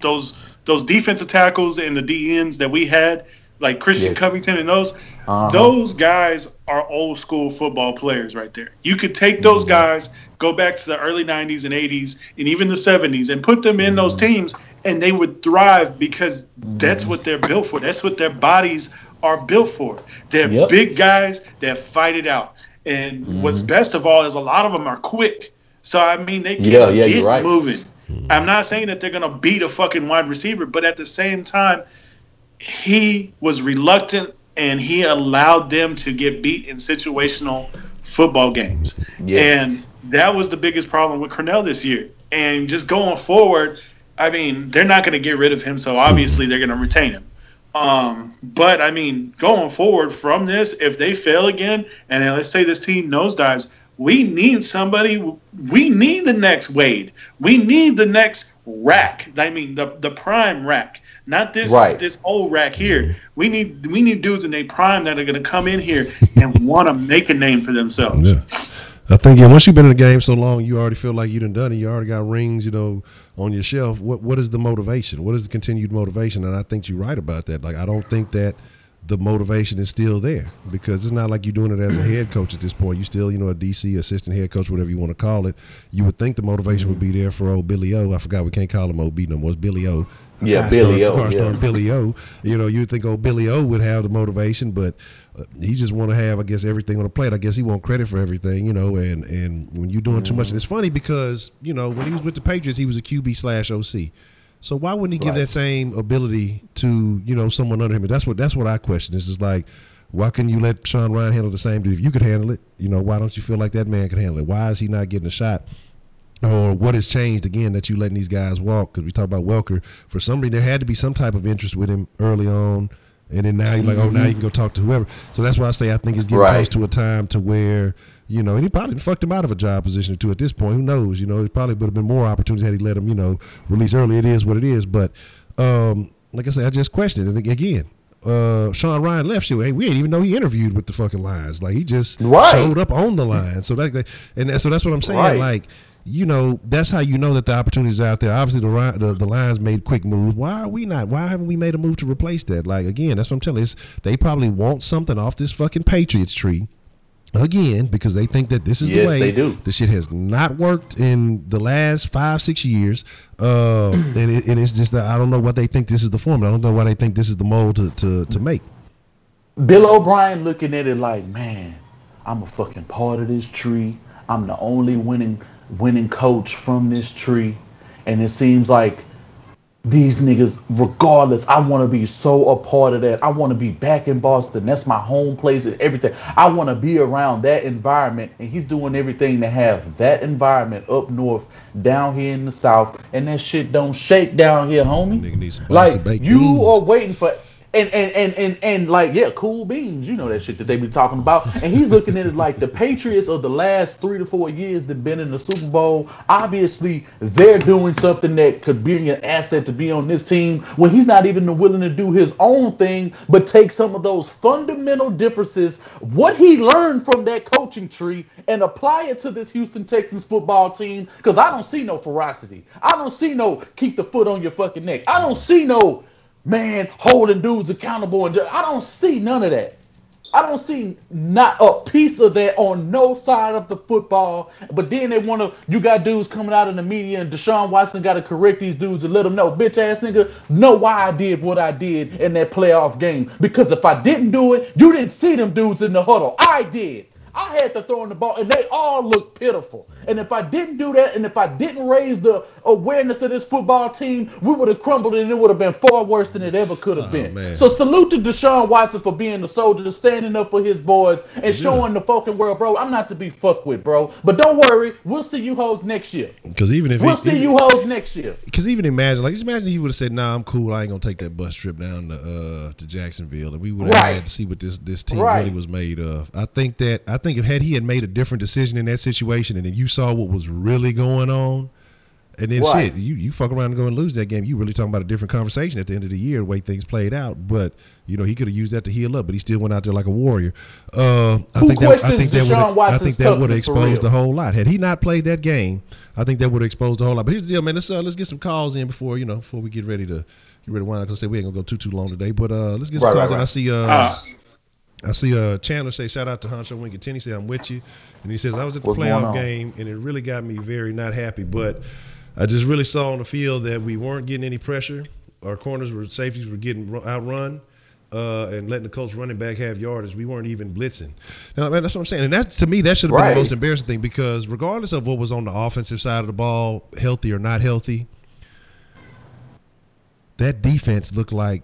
those defensive tackles and the DNs that we had, like Christian Covington and those guys are old school football players right there. You could take those guys, go back to the early 90s and 80s and even the 70s and put them in those teams, and they would thrive because that's what they're built for. That's what their bodies are built for. They're big guys that fight it out. And what's best of all is a lot of them are quick. So, I mean, they can get moving. I'm not saying that they're going to beat a fucking wide receiver, but at the same time, he was reluctant and he allowed them to get beat in situational football games. And that was the biggest problem with Cornell this year. And just going forward, I mean, they're not going to get rid of him, so obviously they're going to retain him. But, I mean, going forward from this, if they fail again, and then let's say this team nosedives, we need somebody. We need the next Wade. We need the next Rack. I mean, the prime Rack, not this old Rack here. We need dudes in their prime that are going to come in here and want to make a name for themselves. Yeah. I think once you've been in the game so long, you already feel like you done it. You already got rings, on your shelf. What is the motivation? What is the continued motivation? And I think you're right about that. Like, I don't think that the motivation is still there, because it's not like you're doing it as a head coach at this point. You still, a DC assistant head coach, whatever you want to call it. You would think the motivation would be there for old Billy O. I forgot, we can't call him OB no more. It's Billy O. Yeah, Billy O. Billy O. You'd think old Billy O would have the motivation, but he just want to have, I guess, everything on the plate. I guess he want credit for everything, and when you're doing too much, and it's funny because, when he was with the Patriots, he was a QB/OC. So why wouldn't he give that same ability to, someone under him? And that's what I question. It's just like, why couldn't you let Sean Ryan handle the same? If you could handle it, why don't you feel like that man could handle it? Why is he not getting a shot? Or what has changed, again, that you letting these guys walk? Because we talk about Welker. For some reason, there had to be some type of interest with him early on. And then now you're like, now you can go talk to whoever. So that's why I say I think it's getting close to a time to where, and he probably fucked him out of a job position or two at this point. Who knows? It probably would have been more opportunities had he let him, release early. It is what it is. But like I said, I just questioned it. And again, Sean Ryan left you. Hey, we didn't even know he interviewed with the fucking Lions. Like, he just showed up on the line. So so that's what I'm saying. Right. Like, that's how you know that the opportunities are out there. Obviously, the Lions made quick moves. Why are we not? Why haven't we made a move to replace that? Like, again, that's what I'm telling you. They probably want something off this fucking Patriots tree. Again, because they think that this is the way. They do. The shit has not worked in the last 5-6 years, and it's just that I don't know what they think this is the formula. I don't know why they think this is the mold to make. Bill O'Brien looking at it like, man, I'm a fucking part of this tree. I'm the only winning coach from this tree, and it seems like these niggas, regardless, I want to be so a part of that. I want to be back in Boston. That's my home place and everything. I want to be around that environment, and he's doing everything to have that environment up north, down here in the south, and that shit don't shake down here, homie. Nigga needs some Like, baked you beans. are waiting for and like, yeah, cool beans, that shit that they be talking about. And he's looking at it like the Patriots of the last 3 to 4 years that been in the Super Bowl. Obviously, they're doing something that could be an asset to be on this team when he's not even willing to do his own thing, but take some of those fundamental differences, what he learned from that coaching tree, and apply it to this Houston Texans football team. Because I don't see no ferocity. I don't see no keep the foot on your fucking neck. I don't see no man holding dudes accountable, and I don't see none of that. I don't see not a piece of that on no side of the football. But then you got dudes coming out in the media, and Deshaun Watson got to correct these dudes and let them know, bitch ass nigga, know why I did what I did in that playoff game. Because if I didn't do it, you didn't see them dudes in the huddle. I did. I had to throw in the ball, and they all looked pitiful. And if I didn't do that, and if I didn't raise the awareness of this football team, we would have crumbled, and it would have been far worse than it ever could have been. Man. So salute to Deshaun Watson for being the soldier, standing up for his boys, and showing the fucking world, bro, I'm not to be fucked with, bro. But don't worry, we'll see you hoes next year. Because we'll see you hoes next year. Because even imagine he would have said, "Nah, I'm cool. I ain't gonna take that bus trip down to Jacksonville," and we would have had to see what this team really was made of. I think if he had made a different decision in that situation, and then you saw what was really going on, and then shit, you fuck around and go and lose that game, you really talking about a different conversation at the end of the year, the way things played out. But he could have used that to heal up, but he still went out there like a warrior. I think that would have exposed a whole lot. Had he not played that game, I think that would have exposed a whole lot. But here's the deal, man. Let's get some calls in before we get ready to wind up. Because we ain't gonna go too long today. But let's get some calls in. I see Chandler say, shout out to Honcho Wink and Tenny, say, I'm with you. And he says, I was at the playoff game, and it really got me very not happy. But I just really saw on the field that we weren't getting any pressure. Our safeties were getting outrun and letting the Colts running back have yardage. We weren't even blitzing. Now, man, that's what I'm saying. And that, to me, that should have been the most embarrassing thing, because regardless of what was on the offensive side of the ball, healthy or not healthy, that defense looked like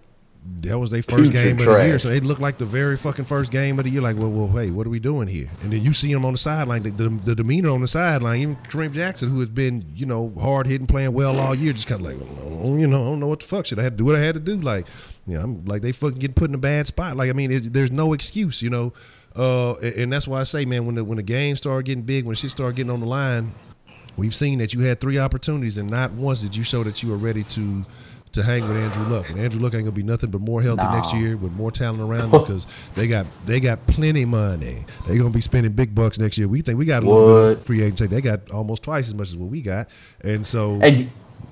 that was their first game of the year. So it looked like the very fucking first game of the year. Like, well, hey, what are we doing here? And then you see him on the sideline, the demeanor on the sideline. Even Kareem Jackson, who has been, hard hitting, playing well all year, just kind of like, I don't know what the fuck. Should I have to do what I had to do? Like, I'm like, they fucking getting put in a bad spot. Like, I mean, there's no excuse, and that's why I say, man, when the game started getting big, when shit started getting on the line, we've seen that you had 3 opportunities, and not once did you show that you were ready to hang with Andrew Luck. And Andrew Luck ain't gonna be nothing but more healthy next year with more talent around him, because they got plenty money. They're gonna be spending big bucks next year. We think we got a little bit of free agency. They got almost twice as much as what we got. And so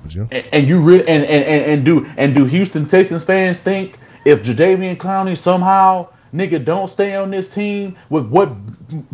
But, you know. And you really and do Houston Texans fans think if Jadeveon Clowney somehow nigga don't stay on this team with what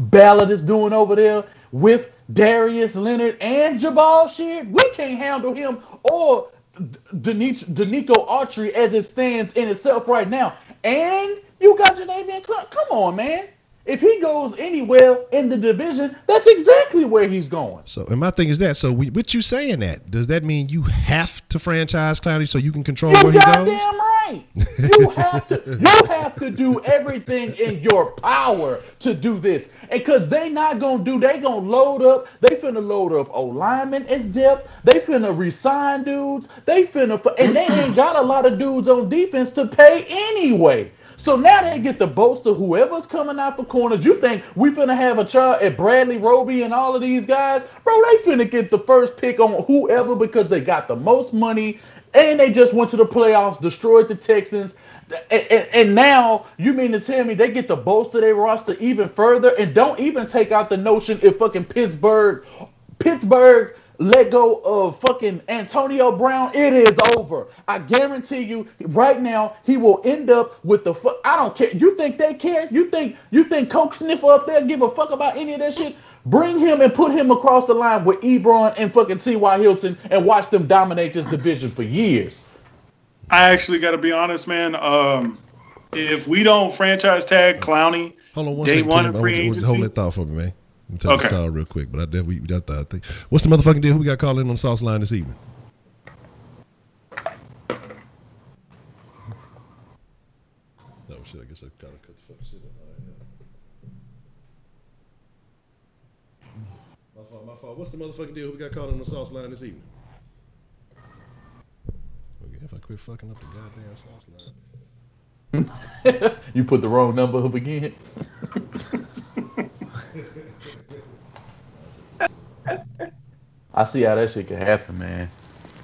Ballard is doing over there with Darius Leonard and Jabal Sheard, we can't handle him or Danico Autry as it stands in itself right now. And you got Jadeveon Clowney. Come on, man. If he goes anywhere in the division, that's exactly where he's going. So, and my thing is that. So, with you saying that, does that mean you have to franchise Clowney so you can control where he goes? Goddamn right. You have to do everything in your power to do this. And because they gonna load up. They finna load up O-linemen as depth. They finna resign dudes. And they ain't got a lot of dudes on defense to pay anyway. So now they get to boast of whoever's coming out for corners. You think we finna have a child at Bradley Roby and all of these guys? Bro, they finna get the first pick on whoever because they got the most money and they just went to the playoffs, destroyed the Texans. And now you mean to tell me they get to bolster their roster even further and don't even take out the notion if fucking Pittsburgh let go of fucking Antonio Brown, it is over. I guarantee you right now he will end up with the I don't care. You think they care? You think Coke Sniffer up there give a fuck about any of that shit? Bring him and put him across the line with OBrien and fucking T.Y. Hilton and watch them dominate this division for years. I actually got to be honest, man. If we don't franchise tag Clowney, hold on one day second, one Tim. in free Hold agency. that thought for me, man. Let me tell this call real quick, but I think. What's the motherfucking deal? Who we got calling in on Sauce Line this evening? Oh shit! I guess I gotta cut the fucking shit up. My fault. What's the motherfucking deal? Who we got calling on the Sauce Line this evening? Okay, if I quit fucking up the goddamn Sauce Line. You put the wrong number up again. I see how that shit can happen, man.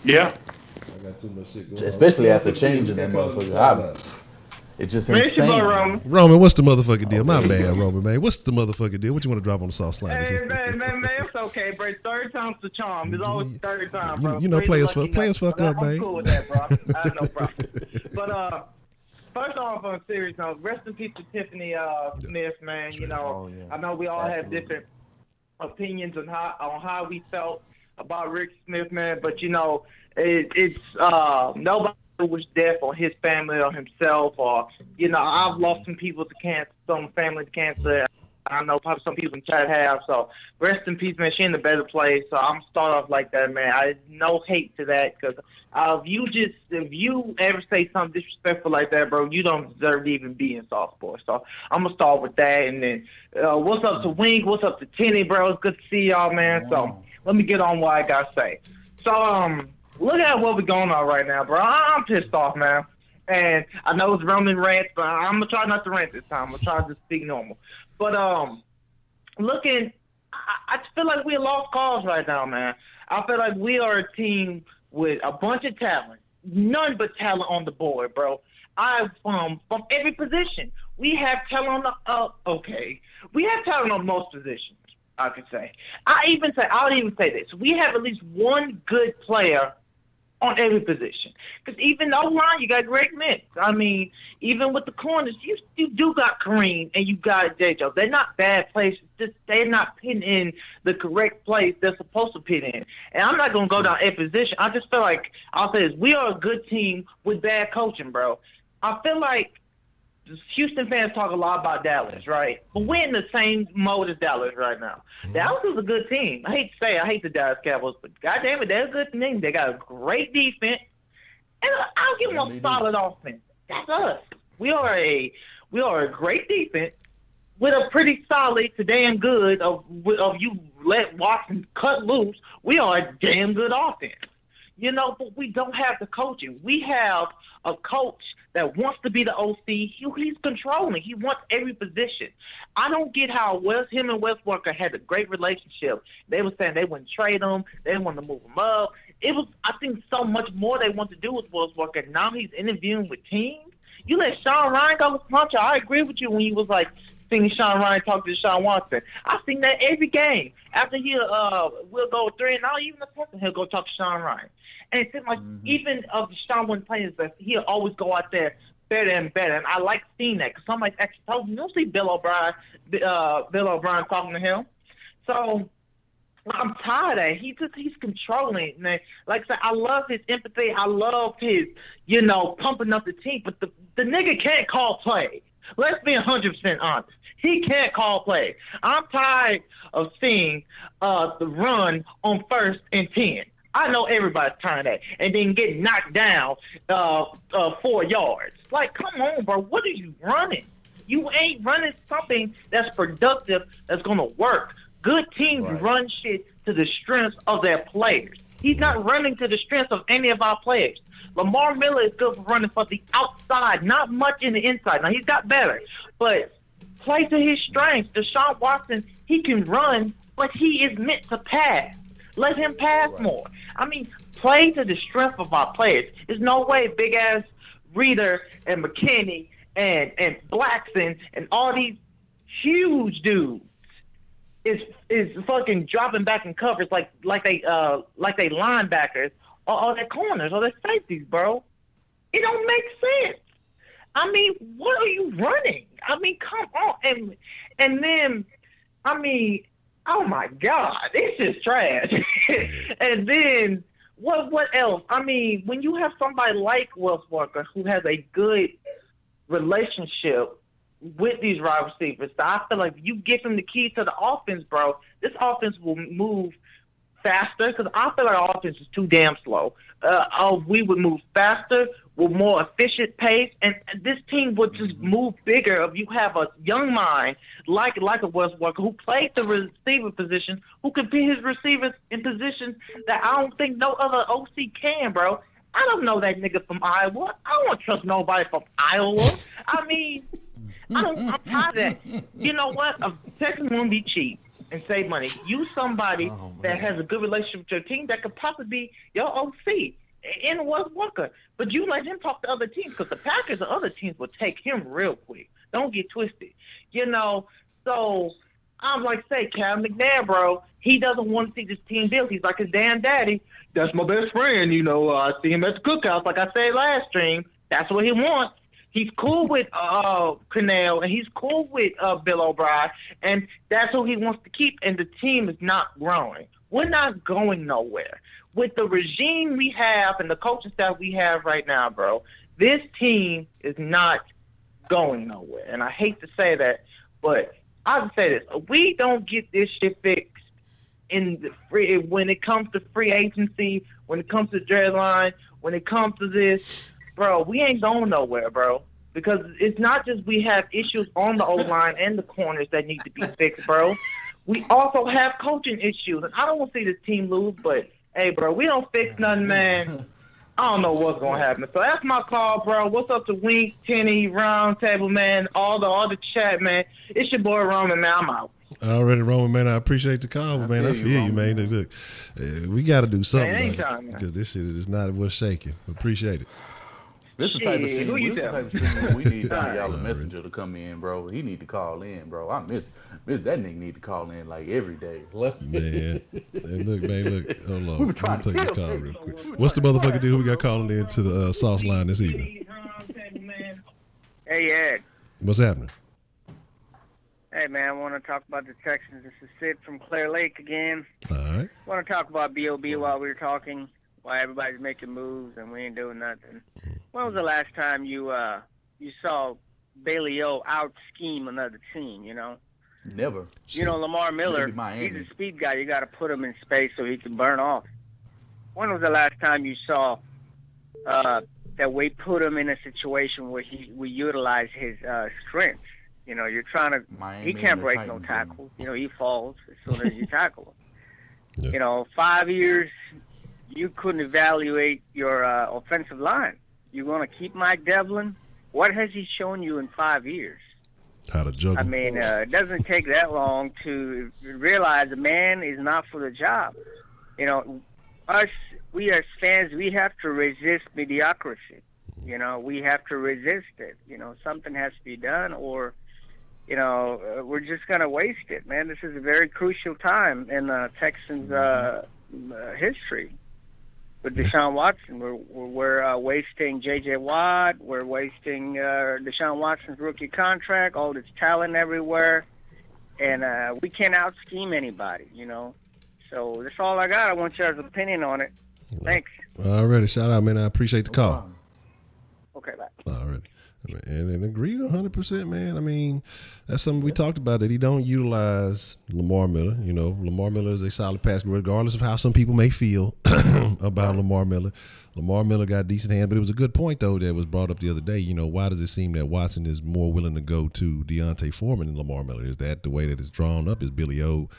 Yeah. I got too much shit going Especially on. after changing that motherfucker. It's just insane. Roman, what's the motherfucking deal? My bad, Roman, man. What's the motherfucking deal? What you want to drop on the Sauce Line? Hey, man, it's okay, bro. Third time's the charm. It's always third time, bro. You know, players fuck up, man. I'm cool with that, bro. I have no problem. But first off, on a serious note, rest in peace to Tiffany Smith, man. You know, I know we all have different opinions on how we felt about Rick Smith, man. But you know, it's nobody was death on his family or himself, or you know, I've lost some people to cancer, some family to cancer. I know probably some people in chat have. So rest in peace, man. She in a better place. So I'm start off like that, man. I no hate to that because if you ever say something disrespectful like that, bro, you don't deserve to even be in Sauce Sports. So I'm gonna start with that, and then what's up to Wink? What's up to Tenny, bro? It's good to see y'all, man. So let me get on what I gotta say. So look at what we're going on right now, bro. I'm pissed off, man. And I know it's Roman rants, but I'm gonna try not to rant this time. I'm gonna try to just speak normal. But I feel like we're lost cause right now, man. I feel like we are a team with a bunch of talent, none but talent on the board, bro. From every position, we have talent on we have talent on most positions. I could say. I'll even say this: we have at least one good player on every position. Because even O-line, you got Greg Mintz. I mean, even with the corners, you do got Kareem and you got J-Joe. They're not bad places. Just they're not pitting in the correct place they're supposed to pit in. And I'm not going to go down every position. I just feel like, I'll say this, we are a good team with bad coaching, bro. I feel like Houston fans talk a lot about Dallas, right? But we're in the same mode as Dallas right now. Dallas is a good team. I hate the Dallas Cowboys, but goddamn it, they're a good team. They got a great defense, and I'll give them a solid offense. That's us. We are a great defense with a pretty solid to damn good of you let Watson cut loose. We are a damn good offense. You know, but we don't have the coaching. We have a coach that wants to be the OC. He's controlling. He wants every position. I don't get how him and Wes Walker had a great relationship. They were saying they wouldn't trade him. They didn't want to move him up. It was, I think, so much more they want to do with Wes Walker. Now he's interviewing with teams. You let Sean Ryan go with Honcho. I agree with you when he was like, seen Sean Ryan talk to Deshaun Watson. I've seen that every game. After we'll go 3-0, even the person he'll go talk to Sean Ryan. And it seems like even if Deshaun wasn't playing his best, he'll always go out there better and better. And I like seeing that because somebody actually told me, you don't see Bill O'Brien talking to him. So I'm tired of that. He's controlling, man. Like I said, I love his empathy. I love his, pumping up the team. But the nigga can't call play. Let's be 100% honest. He can't call play. I'm tired of seeing the run on 1st and 10. I know everybody's tired of that. And then get knocked down 4 yards. Like, come on, bro. What are you running? You ain't running something that's productive, that's going to work. Good teams run shit to the strengths of their players. He's not running to the strengths of any of our players. Lamar Miller is good for running for the outside, not much in the inside. Now, he's got better, but play to his strengths. Deshaun Watson, he can run, but he is meant to pass. Let him pass more. I mean, play to the strength of our players. There's no way big-ass Reader and McKinney and Blackson and all these huge dudes is fucking dropping back in coverage like they linebackers or their corners or their safeties, bro. It don't make sense. I mean, what are you running? I mean, come on. And then, I mean, oh my God, it's just trash. And then what else? I mean, when you have somebody like Wes Walker who has a good relationship with these wide receivers, so I feel like if you give him the keys to the offense, bro, this offense will move faster because I feel like our offense is too damn slow. We would move faster with more efficient pace, and this team would just move bigger if you have a young mind like a Wes Walker who plays the receiver position, who can put his receivers in positions that I don't think no other OC can, bro. I don't know that nigga from Iowa. I don't trust nobody from Iowa. I mean, I'm tired of that. You know what? A Texans won't be cheap and save money. Use somebody that has a good relationship with your team that could possibly be your OC in Wes Walker. But you let him talk to other teams because the Packers and other teams will take him real quick. Don't get twisted. So I'm like, say, Cal McNair, bro, he doesn't want to see this team built. He's like his damn daddy. That's my best friend. I see him at the cookhouse, like I said last stream. That's what he wants. He's cool with Cannell, and he's cool with Bill O'Brien, and that's who he wants to keep, and the team is not growing. We're not going nowhere. With the regime we have and the coaching staff we have right now, bro, this team is not going nowhere. And I hate to say that, but I'll say this. We don't get this shit fixed when it comes to free agency, when it comes to deadline, when it comes to this, bro, we ain't going nowhere, bro. Because it's not just we have issues on the O-line and the corners that need to be fixed, bro. We also have coaching issues. And I don't want to see this team lose, but, hey, bro, we don't fix nothing, man. I don't know what's going to happen. So that's my call, bro. What's up to Wink, Tenny, Round Table, man, all the chat, man. It's your boy, Roman, man. I'm out. Already, Roman, man, I appreciate the call, man. I feel you, man. Look, we got to do something, because this shit is not worth shaking. Appreciate it. This is the type of stream we need y'all a messenger to come in, bro. He need to call in, bro. I miss that nigga need to call in like every day. Man. Hey, look. Hold on. We were trying to take this call real quick. What's the motherfucker dude we got calling in to the sauce line this evening? Hey, Ed. What's happening? Hey, man, I want to talk about the Texans. This is Sid from Clear Lake again. All right. I want to talk about B.O.B. while we were talking, why everybody's making moves and we ain't doing nothing. When was the last time you saw Bailey O out-scheme another team, Never. Lamar Miller, he's a speed guy. You got to put him in space so he can burn off. When was the last time you saw that we put him in a situation where we utilize his strengths? You're trying to he can't break no tackles. He falls as soon as you tackle him. Yeah. 5 years, you couldn't evaluate your offensive line. You're going to keep Mike Devlin? What has he shown you in 5 years? How to juggle. I mean, it doesn't take that long to realize a man is not for the job. We as fans, we have to resist mediocrity. We have to resist it. Something has to be done, or, we're just going to waste it, man. This is a very crucial time in Texans history with Deshaun Watson. We're wasting J.J. Watt. We're wasting Deshaun Watson's rookie contract, all this talent everywhere. And we can't out-scheme anybody, So that's all I got. I want your opinion on it. Thanks. Alrighty. Shout out, man. I appreciate the call. Okay, bye. Alrighty. And agree 100%, man. I mean, that's something we talked about, that he don't utilize Lamar Miller. Lamar Miller is a solid passer, regardless of how some people may feel about Lamar Miller. Lamar Miller got decent hands, but it was a good point, though, that was brought up the other day. Why does it seem that Watson is more willing to go to Deontay Foreman than Lamar Miller? Is that the way that it's drawn up? Is Billy O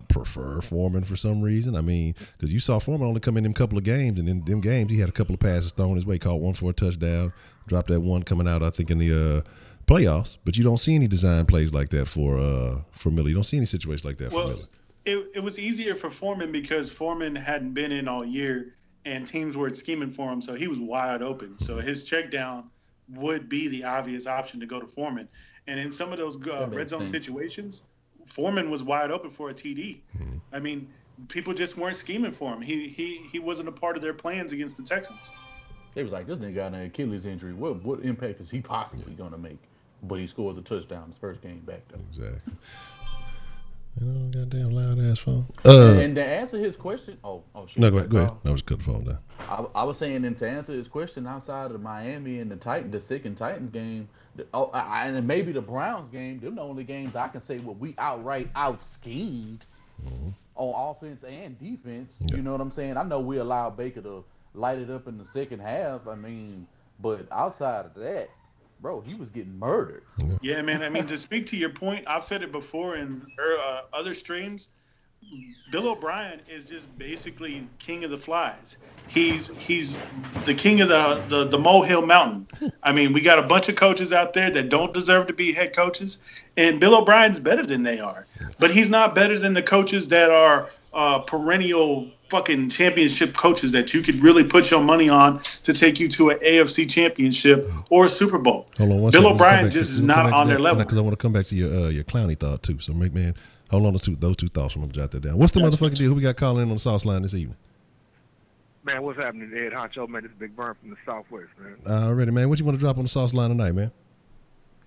prefer Foreman for some reason? I mean, because you saw Foreman only come in them couple of games, and in them games he had a couple of passes thrown his way, caught one for a touchdown, dropped that one coming out, I think, in the playoffs. But you don't see any design plays like that for Miller. You don't see any situations like that for Miller. It was easier for Foreman because Foreman hadn't been in all year, and teams were scheming for him, so he was wide open. So his check down would be the obvious option to go to Foreman. And in some of those red zone situations, Foreman was wide open for a TD. Mm-hmm. I mean, people just weren't scheming for him. He wasn't a part of their plans against the Texans. They was like, this nigga got an Achilles injury. What impact is he possibly going to make? But he scores a touchdown his first game back, though. Exactly. Goddamn loud ass phone. And to answer his question, shit. No, go ahead. I was cut the phone down. I was saying, and to answer his question, outside of Miami and the Sick Titans game, and maybe the Browns game, them the only games I can say where we outright out-schemed on offense and defense. Yeah. You know what I'm saying? I know we allowed Baker to light it up in the second half. I mean, but outside of that, bro, he was getting murdered. Yeah, man. I mean, to speak to your point, I've said it before in other streams. Bill O'Brien is just basically king of the flies. He's the king of the molehill mountain. I mean, we got a bunch of coaches out there that don't deserve to be head coaches, and Bill O'Brien's better than they are. But he's not better than the coaches that are perennial fucking championship coaches that you could really put your money on to take you to an AFC championship or a Super Bowl. Bill O'Brien just is not on their level. Because I want to come back to your clowny thought too. So, man, hold on to those two thoughts. I'm gonna jot that down. What's the motherfucking deal? Who we got calling in on the sauce line this evening? Man, what's happening, Ed Honcho? Man, this is Big Burn from the Southwest, man. Already, man. What you want to drop on the sauce line tonight, man?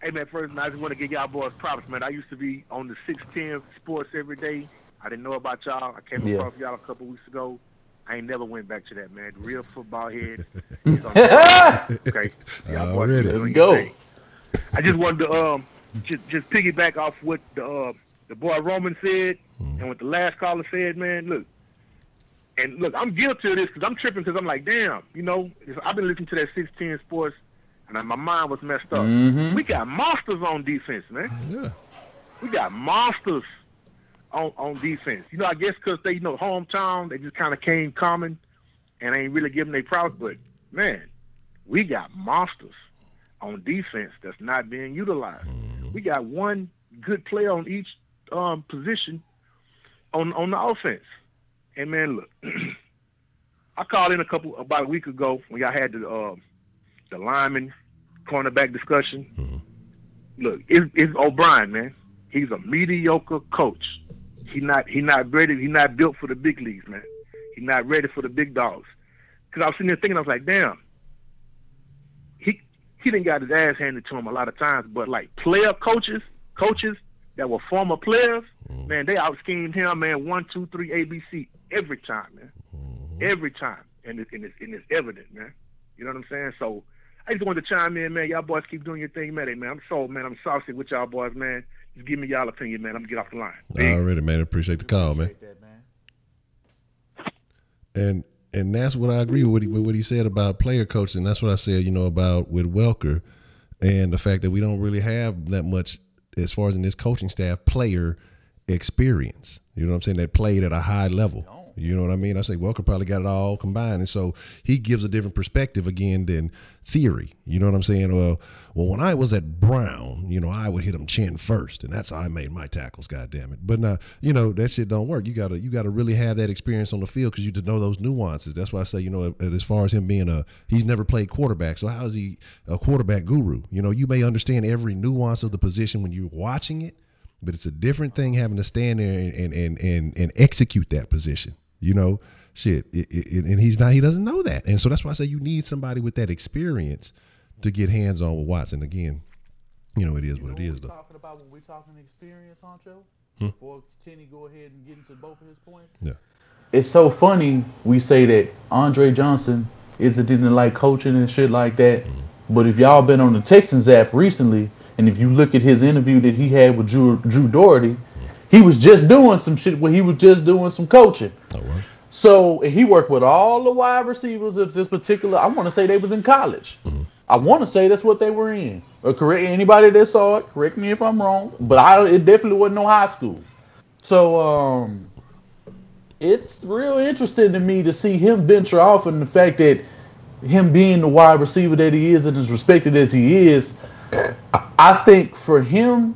Hey, man, first, man, I just want to give y'all boys props, man. I used to be on the 610 Sports every day. I didn't know about y'all. I came across y'all a couple weeks ago. I ain't never went back to that, man. Real football head. Okay. Y'all boys, let's go. I just wanted to just piggyback off what the boy Roman said and what the last caller said, man. Look, I'm guilty of this because I'm tripping because I'm like, damn, I've been listening to that 610 Sports and my mind was messed up. Mm-hmm. We got monsters on defense, man. Yeah. We got monsters on defense. I guess because they, hometown, they just kind of came common and ain't really giving their props. But, man, we got monsters on defense that's not being utilized. Mm-hmm. We got one good player on each position on the offense. And, man, look, I called in about a week ago when y'all had the lineman cornerback discussion. Mm-hmm. Look, it's O'Brien, man. He's a mediocre coach. He's not ready. He's not built for the big leagues, man. He's not ready for the big dogs. Because I was sitting there thinking, I was like, damn, he didn't got his ass handed to him a lot of times. But like player coaches that were former players, man, they out schemed him, man. 1, 2, 3, ABC every time, man. Every time, and it's evident, man. You know what I'm saying? So I just wanted to chime in, man. Y'all boys keep doing your thing, man. Hey, man, I'm saucy with y'all boys, man. Just give me y'all opinion, man. I'm gonna get off the line. Already, man. Appreciate the call, man. And that's what I agree with what he said about player coaching. That's what I said, about with Welker and the fact that we don't really have that much as far as in this coaching staff player experience. You know what I'm saying? That played at a high level. You know what I mean? I say Welker probably got it all combined, and so he gives a different perspective again than theory. You know what I'm saying? Well, when I was at Brown, I would hit him chin first, and that's how I made my tackles. God damn it! But now, that shit don't work. You gotta really have that experience on the field because you just know those nuances. That's why I say, as far as him being he's never played quarterback, so how is he a quarterback guru? You may understand every nuance of the position when you're watching it, but it's a different thing having to stand there and execute that position. Shit, and he doesn't know that, and so that's why I say you need somebody with that experience to get hands on with Watson. Again, it is what it is, though. Talking about when we're talking experience, Honcho. Before Kenny go ahead and get into both of his points. Yeah, it's so funny we say that Andre Johnson didn't like coaching and shit like that, but if y'all been on the Texans app recently, and if you look at his interview that he had with Drew Doherty, he was just doing some shit where he was just doing some coaching. Oh, right. So he worked with all the wide receivers of this particular. I want to say they was in college. I want to say that's what they were in. Or correct anybody that saw it. Correct me if I'm wrong. But it definitely wasn't no high school. So it's real interesting to me to see him venture off, and the fact that him being the wide receiver that he is and as respected as he is. I think for him,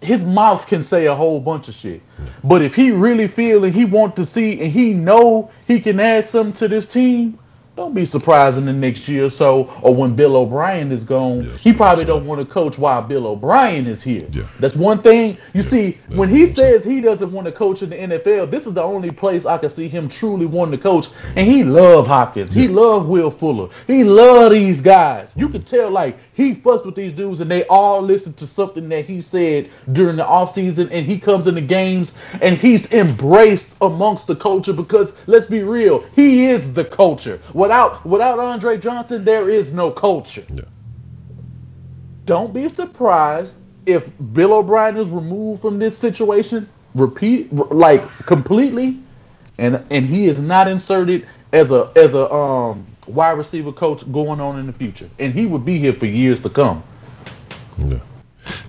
his mouth can say a whole bunch of shit. But if he really feel and he want to see and he know he can add something to this team, don't be surprised in the next year or so, or when Bill O'Brien is gone, he probably don't want to coach while Bill O'Brien is here. Yeah. That's one thing. You see, when he says he doesn't want to coach in the NFL, this is the only place I can see him truly wanting to coach. And he love Hopkins. He love Will Fuller. He love these guys. You can tell, like, he fucks with these dudes, and they all listen to something that he said during the offseason, and he comes in the games, and he's embraced amongst the culture because, let's be real, he is the culture. Without Andre Johnson, there is no culture. Yeah. Don't be surprised if Bill O'Brien is removed from this situation, completely, and he is not inserted as a wide receiver coach going on in the future, and he would be here for years to come.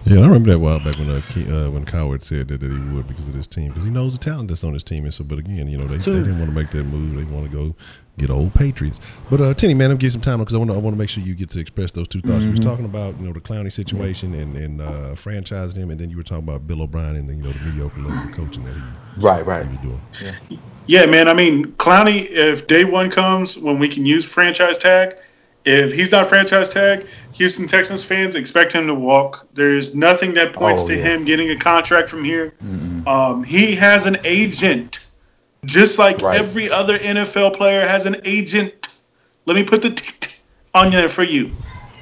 Yeah, I remember that a while back when Coward said that he would because of this team, because he knows the talent that's on his team. And so, but again, they didn't want to make that move. They want to go get old Patriots. But Tenny, man, I'm giving some time because I want to make sure you get to express those two thoughts. You was talking about the Clowney situation and franchising him, and then you were talking about Bill O'Brien and the mediocre level of coaching that he was doing. Yeah, man. I mean, Clowney, if day one comes when we can use franchise tag, if he's not franchise tag, Houston Texans fans expect him to walk. There's nothing that points to him getting a contract from here. He has an agent, just like every other NFL player has an agent. Let me put the on there for you.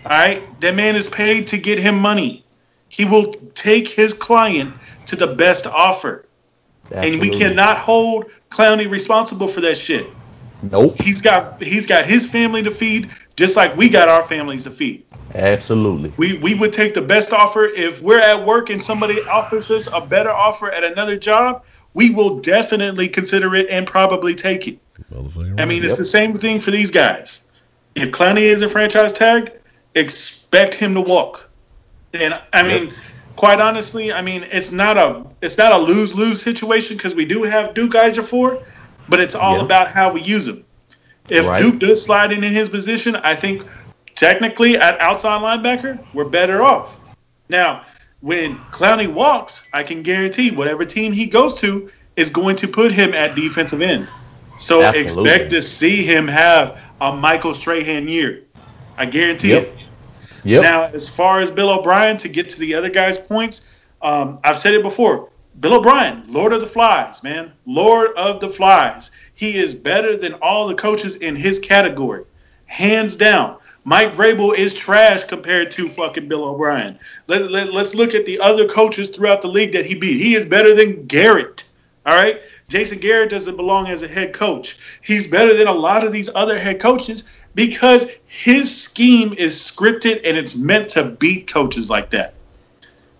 All right? That man is paid to get him money. He will take his client to the best offer. Absolutely. And we cannot hold Clowney responsible for that shit. Nope. He's got his family to feed, just like we got our families to feed. Absolutely. We would take the best offer. If we're at work and somebody offers us a better offer at another job, we will definitely consider it and probably take it. I mean, it's the same thing for these guys. If Clowney is a franchise tag, expect him to walk. And I mean, quite honestly, I mean, it's not a lose-lose situation because we do have Duke Ejiofor, but it's all about how we use him. If Duke does slide into his position, I think technically at outside linebacker, we're better off. Now, when Clowney walks, I can guarantee whatever team he goes to is going to put him at defensive end. So expect to see him have a Michael Strahan year. I guarantee it. Now, as far as Bill O'Brien, to get to the other guys' points, I've said it before. Bill O'Brien, Lord of the Flies, man. Lord of the Flies. He is better than all the coaches in his category. Hands down. Mike Vrabel is trash compared to fucking Bill O'Brien. Let's look at the other coaches throughout the league that he beat. He is better than Garrett. All right? Jason Garrett doesn't belong as a head coach. He's better than a lot of these other head coaches because his scheme is scripted and it's meant to beat coaches like that.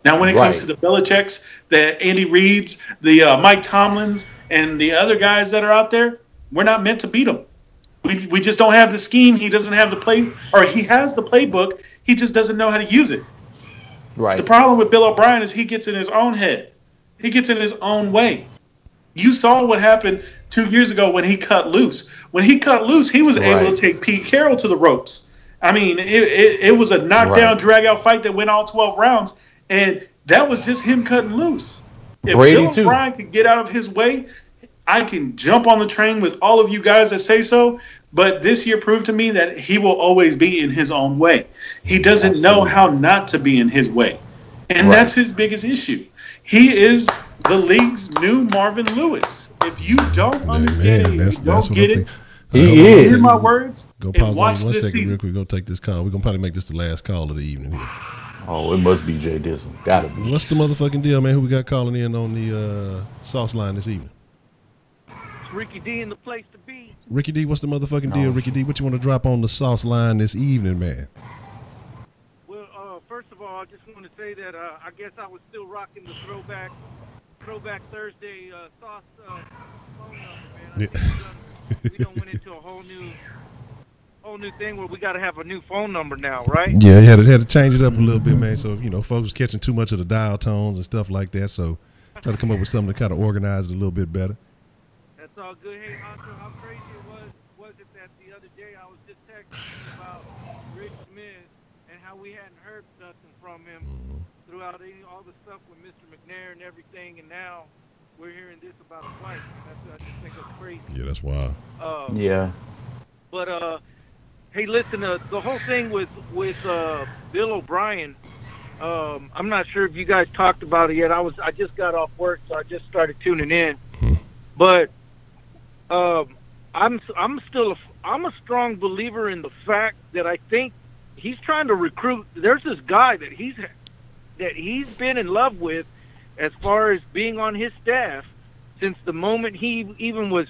Now, when it comes to the Belichicks, the Andy Reids, the Mike Tomlins, and the other guys that are out there, we're not meant to beat them. We just don't have the scheme. He doesn't have the play, or he has the playbook. He just doesn't know how to use it. Right. The problem with Bill O'Brien is he gets in his own head. He gets in his own way. You saw what happened 2 years ago when he cut loose. When he cut loose, he was able to take Pete Carroll to the ropes. I mean, it was a knockdown, drag-out fight that went all 12 rounds, and that was just him cutting loose. If Bill O'Brien could get out of his way, I can jump on the train with all of you guys that say so, but this year proved to me that he will always be in his own way. He doesn't know how not to be in his way, and that's his biggest issue. He is the league's new Marvin Lewis. If you don't understand it, if you don't get it, hear my words and watch this season. Real quick, go take this call. We're going to probably make this the last call of the evening here. Oh, it must be Jay Dissel. Gotta be. What's the motherfucking deal, man? Who we got calling in on the sauce line this evening? It's Ricky D in the place to be. Ricky D, what's the motherfucking deal? Ricky D, what you want to drop on the sauce line this evening, man? Well, first of all, I just want to say that I guess I was still rocking the throwback Thursday sauce phone number, man. We done went into a whole new thing where we got to have a new phone number now, right? Yeah, you had to change it up a little bit, man. So if folks was catching too much of the dial tones and stuff like that, so try to come up with something to kind of organize it a little bit better. That's all good. Hey, Honcho, how crazy was it that the other day I was just texting about Rich Smith and how we hadn't heard nothing from him throughout all the stuff with Mr. McNair and everything, and now we're hearing this about a fight. I just think that's crazy. Yeah, that's wild. Yeah. But hey, listen, the whole thing with Bill O'Brien, I'm not sure if you guys talked about it yet. I just got off work, so I just started tuning in. But I'm a strong believer in the fact that I think he's trying to recruit. There's this guy that he's been in love with, as far as being on his staff, since the moment he even was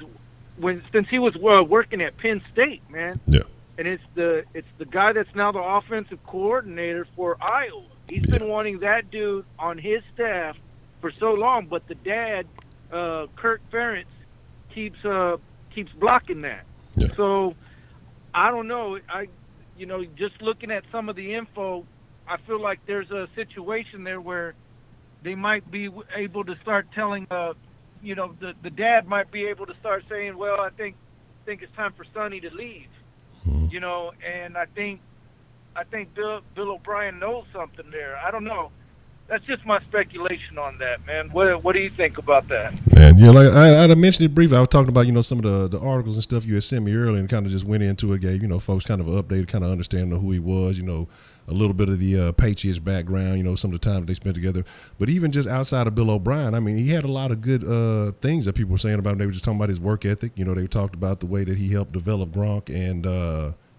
since he was working at Penn State, man. Yeah. And it's the guy that's now the offensive coordinator for Iowa. He's been wanting that dude on his staff for so long, but the dad, Kirk Ferentz, keeps blocking that. Yeah. So I don't know. Just looking at some of the info, I feel like there's a situation there where they might be able to start telling, the dad might be able to start saying, well, I think it's time for Sonny to leave. And I think Bill O'Brien knows something there. I don't know. That's just my speculation on that, man. What do you think about that? Man, like I mentioned it briefly. I was talking about, some of the articles and stuff you had sent me earlier, and kind of just went into it, gave, folks kind of an update, kind of understanding of who he was, a little bit of the Patriots background, some of the time that they spent together. But even just outside of Bill O'Brien, I mean, he had a lot of good things that people were saying about him. They were just talking about his work ethic. They talked about the way that he helped develop Gronk and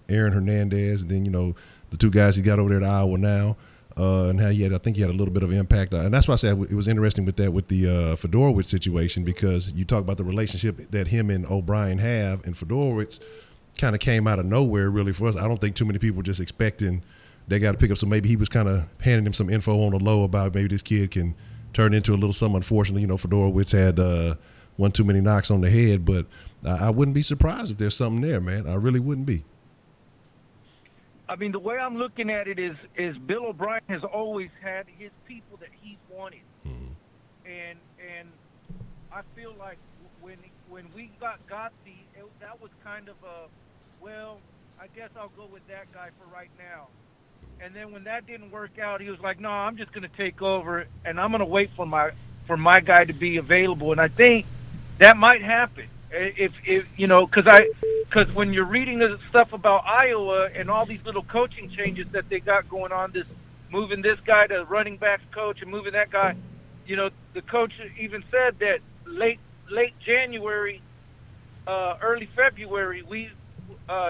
Aaron Hernandez, and then, the two guys he got over there at Iowa now, and how I think he had a little bit of impact. And that's why I said it was interesting with the Fedorowicz situation, because you talk about the relationship that him and O'Brien have, and Fedorowicz kind of came out of nowhere really for us. I don't think too many people were just expecting they got to pick up. So maybe he was kind of handing him some info on the low about maybe this kid can turn into a little something. Unfortunately, Fedorowicz had one too many knocks on the head, but I wouldn't be surprised if there's something there, man. I really wouldn't be. I mean, the way I'm looking at it is Bill O'Brien has always had his people that he's wanted, and I feel like when we got Gotzi, that was kind of I guess I'll go with that guy for right now. And then when that didn't work out, he was like, no, I'm just going to take over, and I'm going to wait for my guy to be available. And I think that might happen if because when you're reading the stuff about Iowa and all these little coaching changes that they got going on, this moving this guy to running backs coach and moving that guy, the coach even said that late January, early February,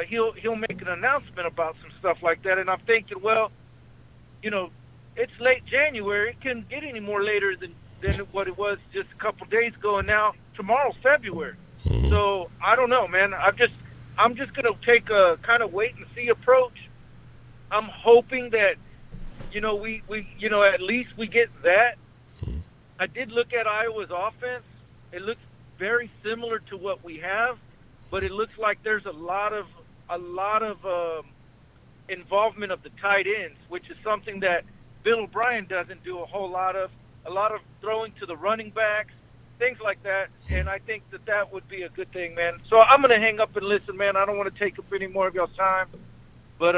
he'll make an announcement about some stuff like that. And I'm thinking, well, it's late January. It couldn't get any more later than what it was just a couple days ago, and now tomorrow's February. So I don't know, man. I'm just gonna take a kind of wait and see approach. I'm hoping that we at least we get that. I did look at Iowa's offense. It looks very similar to what we have, but it looks like there's a lot of involvement of the tight ends, which is something that Bill O'Brien doesn't do a whole lot of. A lot of throwing to the running backs things like that. And I think that would be a good thing, man. So I'm gonna hang up and listen, man. I don't want to take up any more of y'all's time, but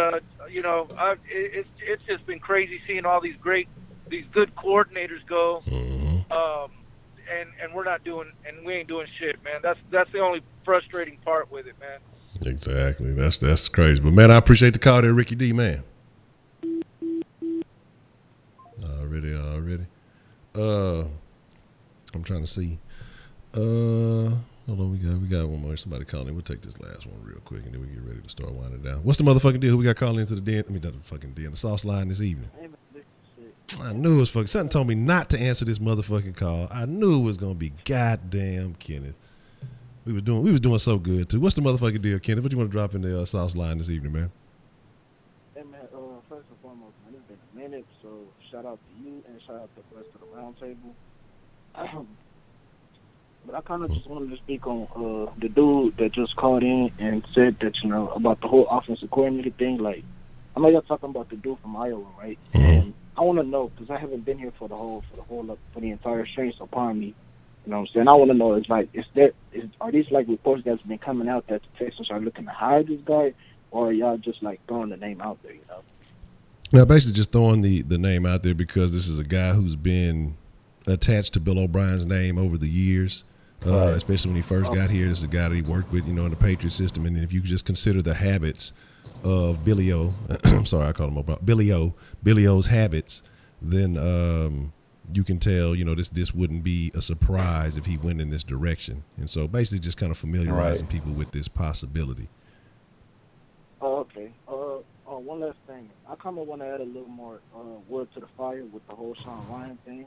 it's just been crazy seeing all these good coordinators go, and we're not doing, and we ain't doing shit, man. That's the only frustrating part with it, man. Exactly. That's crazy. But man, I appreciate the call there, Ricky D, man. Already. I'm trying to see. Hold on, we got one more. Somebody calling. We'll take this last one real quick, and then we get ready to start winding down. What's the motherfucking deal? Who we got calling into the den? I mean, not the fucking den, the sauce line this evening. I knew it was fucking. Something told me not to answer this motherfucking call. I knew it was gonna be goddamn Kenneth. We was doing so good too. What's the motherfucking deal, Kenneth? What you want to drop in the sauce line this evening, man? Hey man, first and foremost, man, it's been a minute, so shout out to you and shout out to the rest of the round table. But I kind of just wanted to speak on the dude that just called in and said that, about the whole offensive coordinator thing. Like, I know y'all talking about the dude from Iowa, right? And I want to know, because I haven't been here for the entire string upon me. You know what I'm saying? I want to know, are these like reports that's been coming out that the Texans are looking to hire this guy, or are y'all just like throwing the name out there, Now, basically just throwing the name out there because this is a guy who's been attached to Bill O'Brien's name over the years, especially when he first got here. This is a guy that he worked with, in the Patriot system. And if you just consider the habits of Billy O, I'm sorry, I call him O'Brien, Billy O's habits, then you can tell, this wouldn't be a surprise if he went in this direction. And so basically just kind of familiarizing people with this possibility. Oh, okay. One last thing. I kind of want to add a little more wood to the fire with the whole Sean Ryan thing.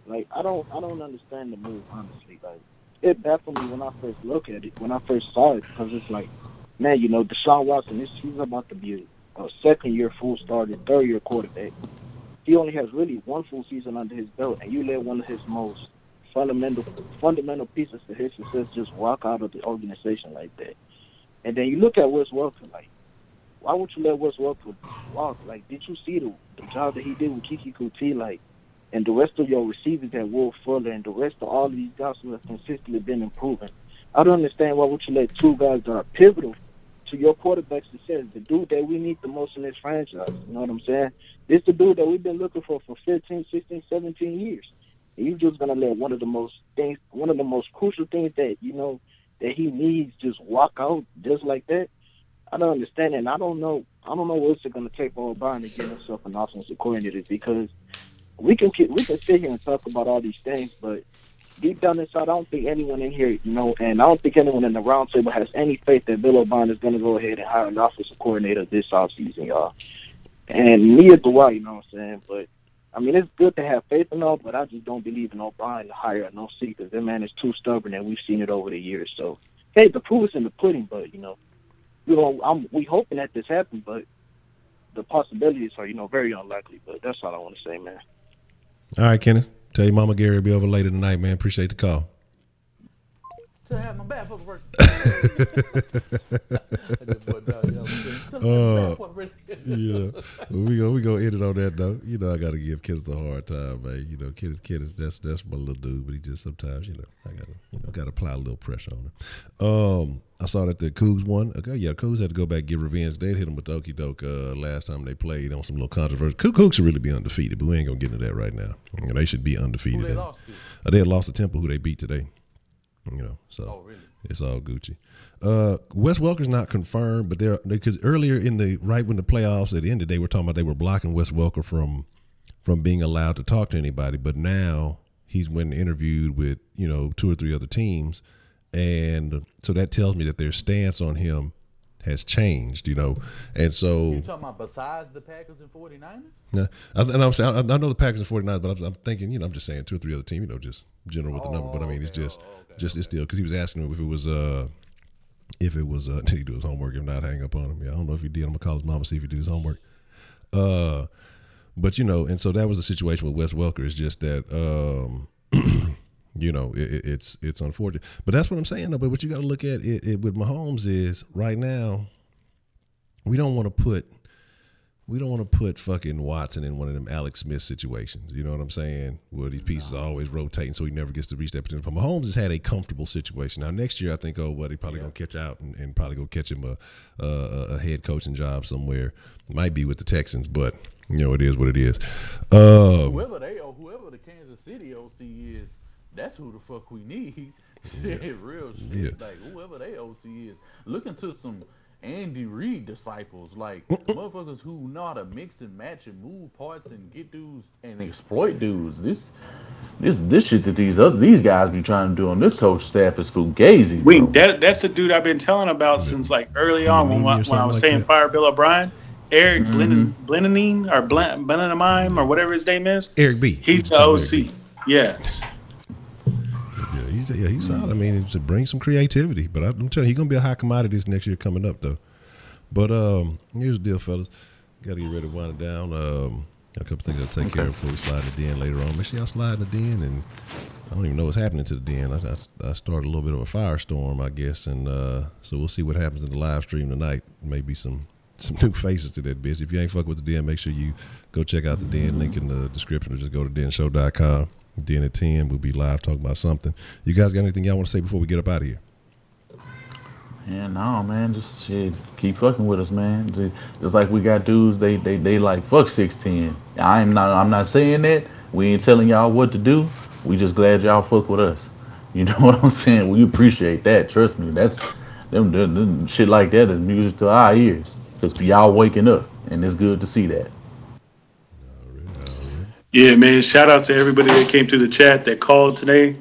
Like, I don't understand the move, honestly. Like, it baffled me when I first looked at it, when I first saw it, because it's like, man, Deshaun Watson, he's about to be a second-year full starter, third-year quarterback. He only has really one full season under his belt, and you let one of his most fundamental pieces to his success just walk out of the organization like that. And then you look at Wes Welker, like, why would you let Wes Welker walk? Like, did you see the job that he did with Kiki Kuti, like, and the rest of your receivers at Will Fuller and the rest of all of these guys who have consistently been improving? I don't understand why would you let two guys that are pivotal to your quarterback success, the dude that we need the most in this franchise, you know what I'm saying? This is the dude that we've been looking for 15, 16, 17 years. And you're just going to let one of the most crucial things that, that he needs just walk out just like that? I don't understand it. And I don't know what's it going to take for O'Brien to get himself an offensive coordinator, because we can sit here and talk about all these things, but deep down inside, I don't think anyone in here, and I don't think anyone in the round table has any faith that Bill O'Brien is going to go ahead and hire an offensive coordinator this offseason, y'all. And neither do I, you know what I'm saying? But, I mean, it's good to have faith in all, but I just don't believe in O'Brien to hire an OC, because that man is too stubborn, and we've seen it over the years. So, hey, the proof is in the pudding, but, we hoping that this happens, but the possibilities are, very unlikely. But that's all I want to say, man. All right, Kenneth. Tell your mama Gary will be over later tonight, man. Appreciate the call. To have my bad work. Yeah. We gonna end it on that note. I gotta give Kenneth a hard time, man. Kenneth, that's my little dude, but he just sometimes, I gotta apply a little pressure on him. I saw that the Cougs won. Okay, yeah, Cougs had to go back and get revenge. They hit them with the okey doke last time they played on some little controversy. Cougs should really be undefeated, but we ain't gonna get into that right now. They should be undefeated. Who they lost to? They had lost to Temple, who they beat today. So really? It's all Gucci. Wes Welker's not confirmed, but because earlier when the playoffs had ended, they were talking about they were blocking Wes Welker from being allowed to talk to anybody. But now he's went and interviewed with 2 or 3 other teams, and so that tells me that their stance on him has changed, and so. You talking about besides the Packers and 49ers? Yeah, and I'm saying I know the Packers and 49ers, but I'm thinking, I'm just saying 2 or 3 other teams, just general with the number. But I mean, it's just it's still, because he was asking him if it was did he do his homework? If not, hang up on him. Yeah, I don't know if he did. I'm gonna call his mama, see if he did his homework. But and so that was the situation with Wes Welker. It's just that it's unfortunate. But that's what I'm saying though. But what you got to look at it with Mahomes is right now, we don't want to put we don't want to put fucking Watson in one of them Alex Smith situations. You know what I'm saying? Where these pieces are always rotating, so he never gets to reach that potential. But Mahomes has had a comfortable situation. Now next year, I think, he probably gonna catch out and probably go catch him a head coaching job somewhere. Might be with the Texans, but it is what it is. Whoever the Kansas City OC is, that's who the fuck we need. Real shit. Yeah. Like whoever they OC is, look into some Andy Reid disciples, like motherfuckers who know how to mix and match and move parts and get dudes and exploit dudes. This shit that these guys be trying to do on this coach staff is fugazi. That's the dude I've been telling about since like early on when I was saying fire Bill O'Brien. Eric Blenheim or Blenheim or whatever his name is. Eric B. He's the OC. Yeah. He's solid. I mean, to bring some creativity. But I'm telling you, he's going to be a high commodity this next year coming up, though. But here's the deal, fellas. Got to get ready to wind it down. A couple things I'll take care of before we slide in the den later on. Make sure y'all slide in the den. And I don't even know what's happening to the den. I started a little bit of a firestorm, I guess. And so we'll see what happens in the live stream tonight. Maybe some new faces to that bitch. If you ain't fuck with the den, make sure you go check out the den. Link in the description, or just go to denshow.com. Den at 10, we'll be live talking about something. You guys got anything y'all want to say before we get up out of here? Yeah, no, man, just shit, keep fucking with us, man. Just like we got dudes, they like fuck 6'10". I'm not saying that. We ain't telling y'all what to do. We just glad y'all fuck with us. You know what I'm saying? We appreciate that. Trust me, that's them shit like that is music to our ears. Cause y'all waking up, and it's good to see that. Yeah, man, shout out to everybody that came through the chat that called today.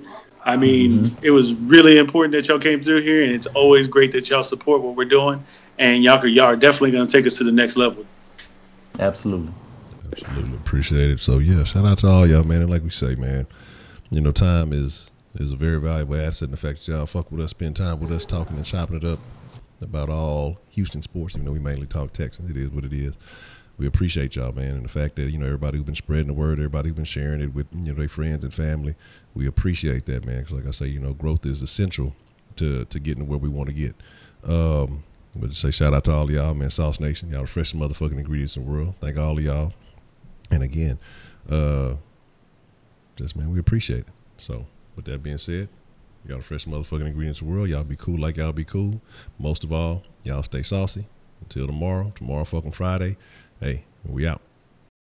I mean, it was really important that y'all came through here, and it's always great that y'all support what we're doing, and y'all are definitely going to take us to the next level. Absolutely. Appreciate it. So, yeah, shout out to all y'all, man. And like we say, man, time is a very valuable asset, and the fact that y'all fuck with us, spend time with us, talking and chopping it up about all Houston sports, even though we mainly talk Texans. It is what it is. We appreciate y'all, man, and the fact that, everybody who's been spreading the word, everybody who's been sharing it with, their friends and family, we appreciate that, man, because like I say, growth is essential to getting to where we want to get. But to say shout out to all of y'all, man, Sauce Nation, y'all the freshest motherfucking ingredients in the world. Thank all of y'all. And again, man, we appreciate it. So with that being said, y'all the freshest motherfucking ingredients in the world. Y'all be cool like y'all be cool. Most of all, y'all stay saucy. Until tomorrow fucking Friday. Hey, we out.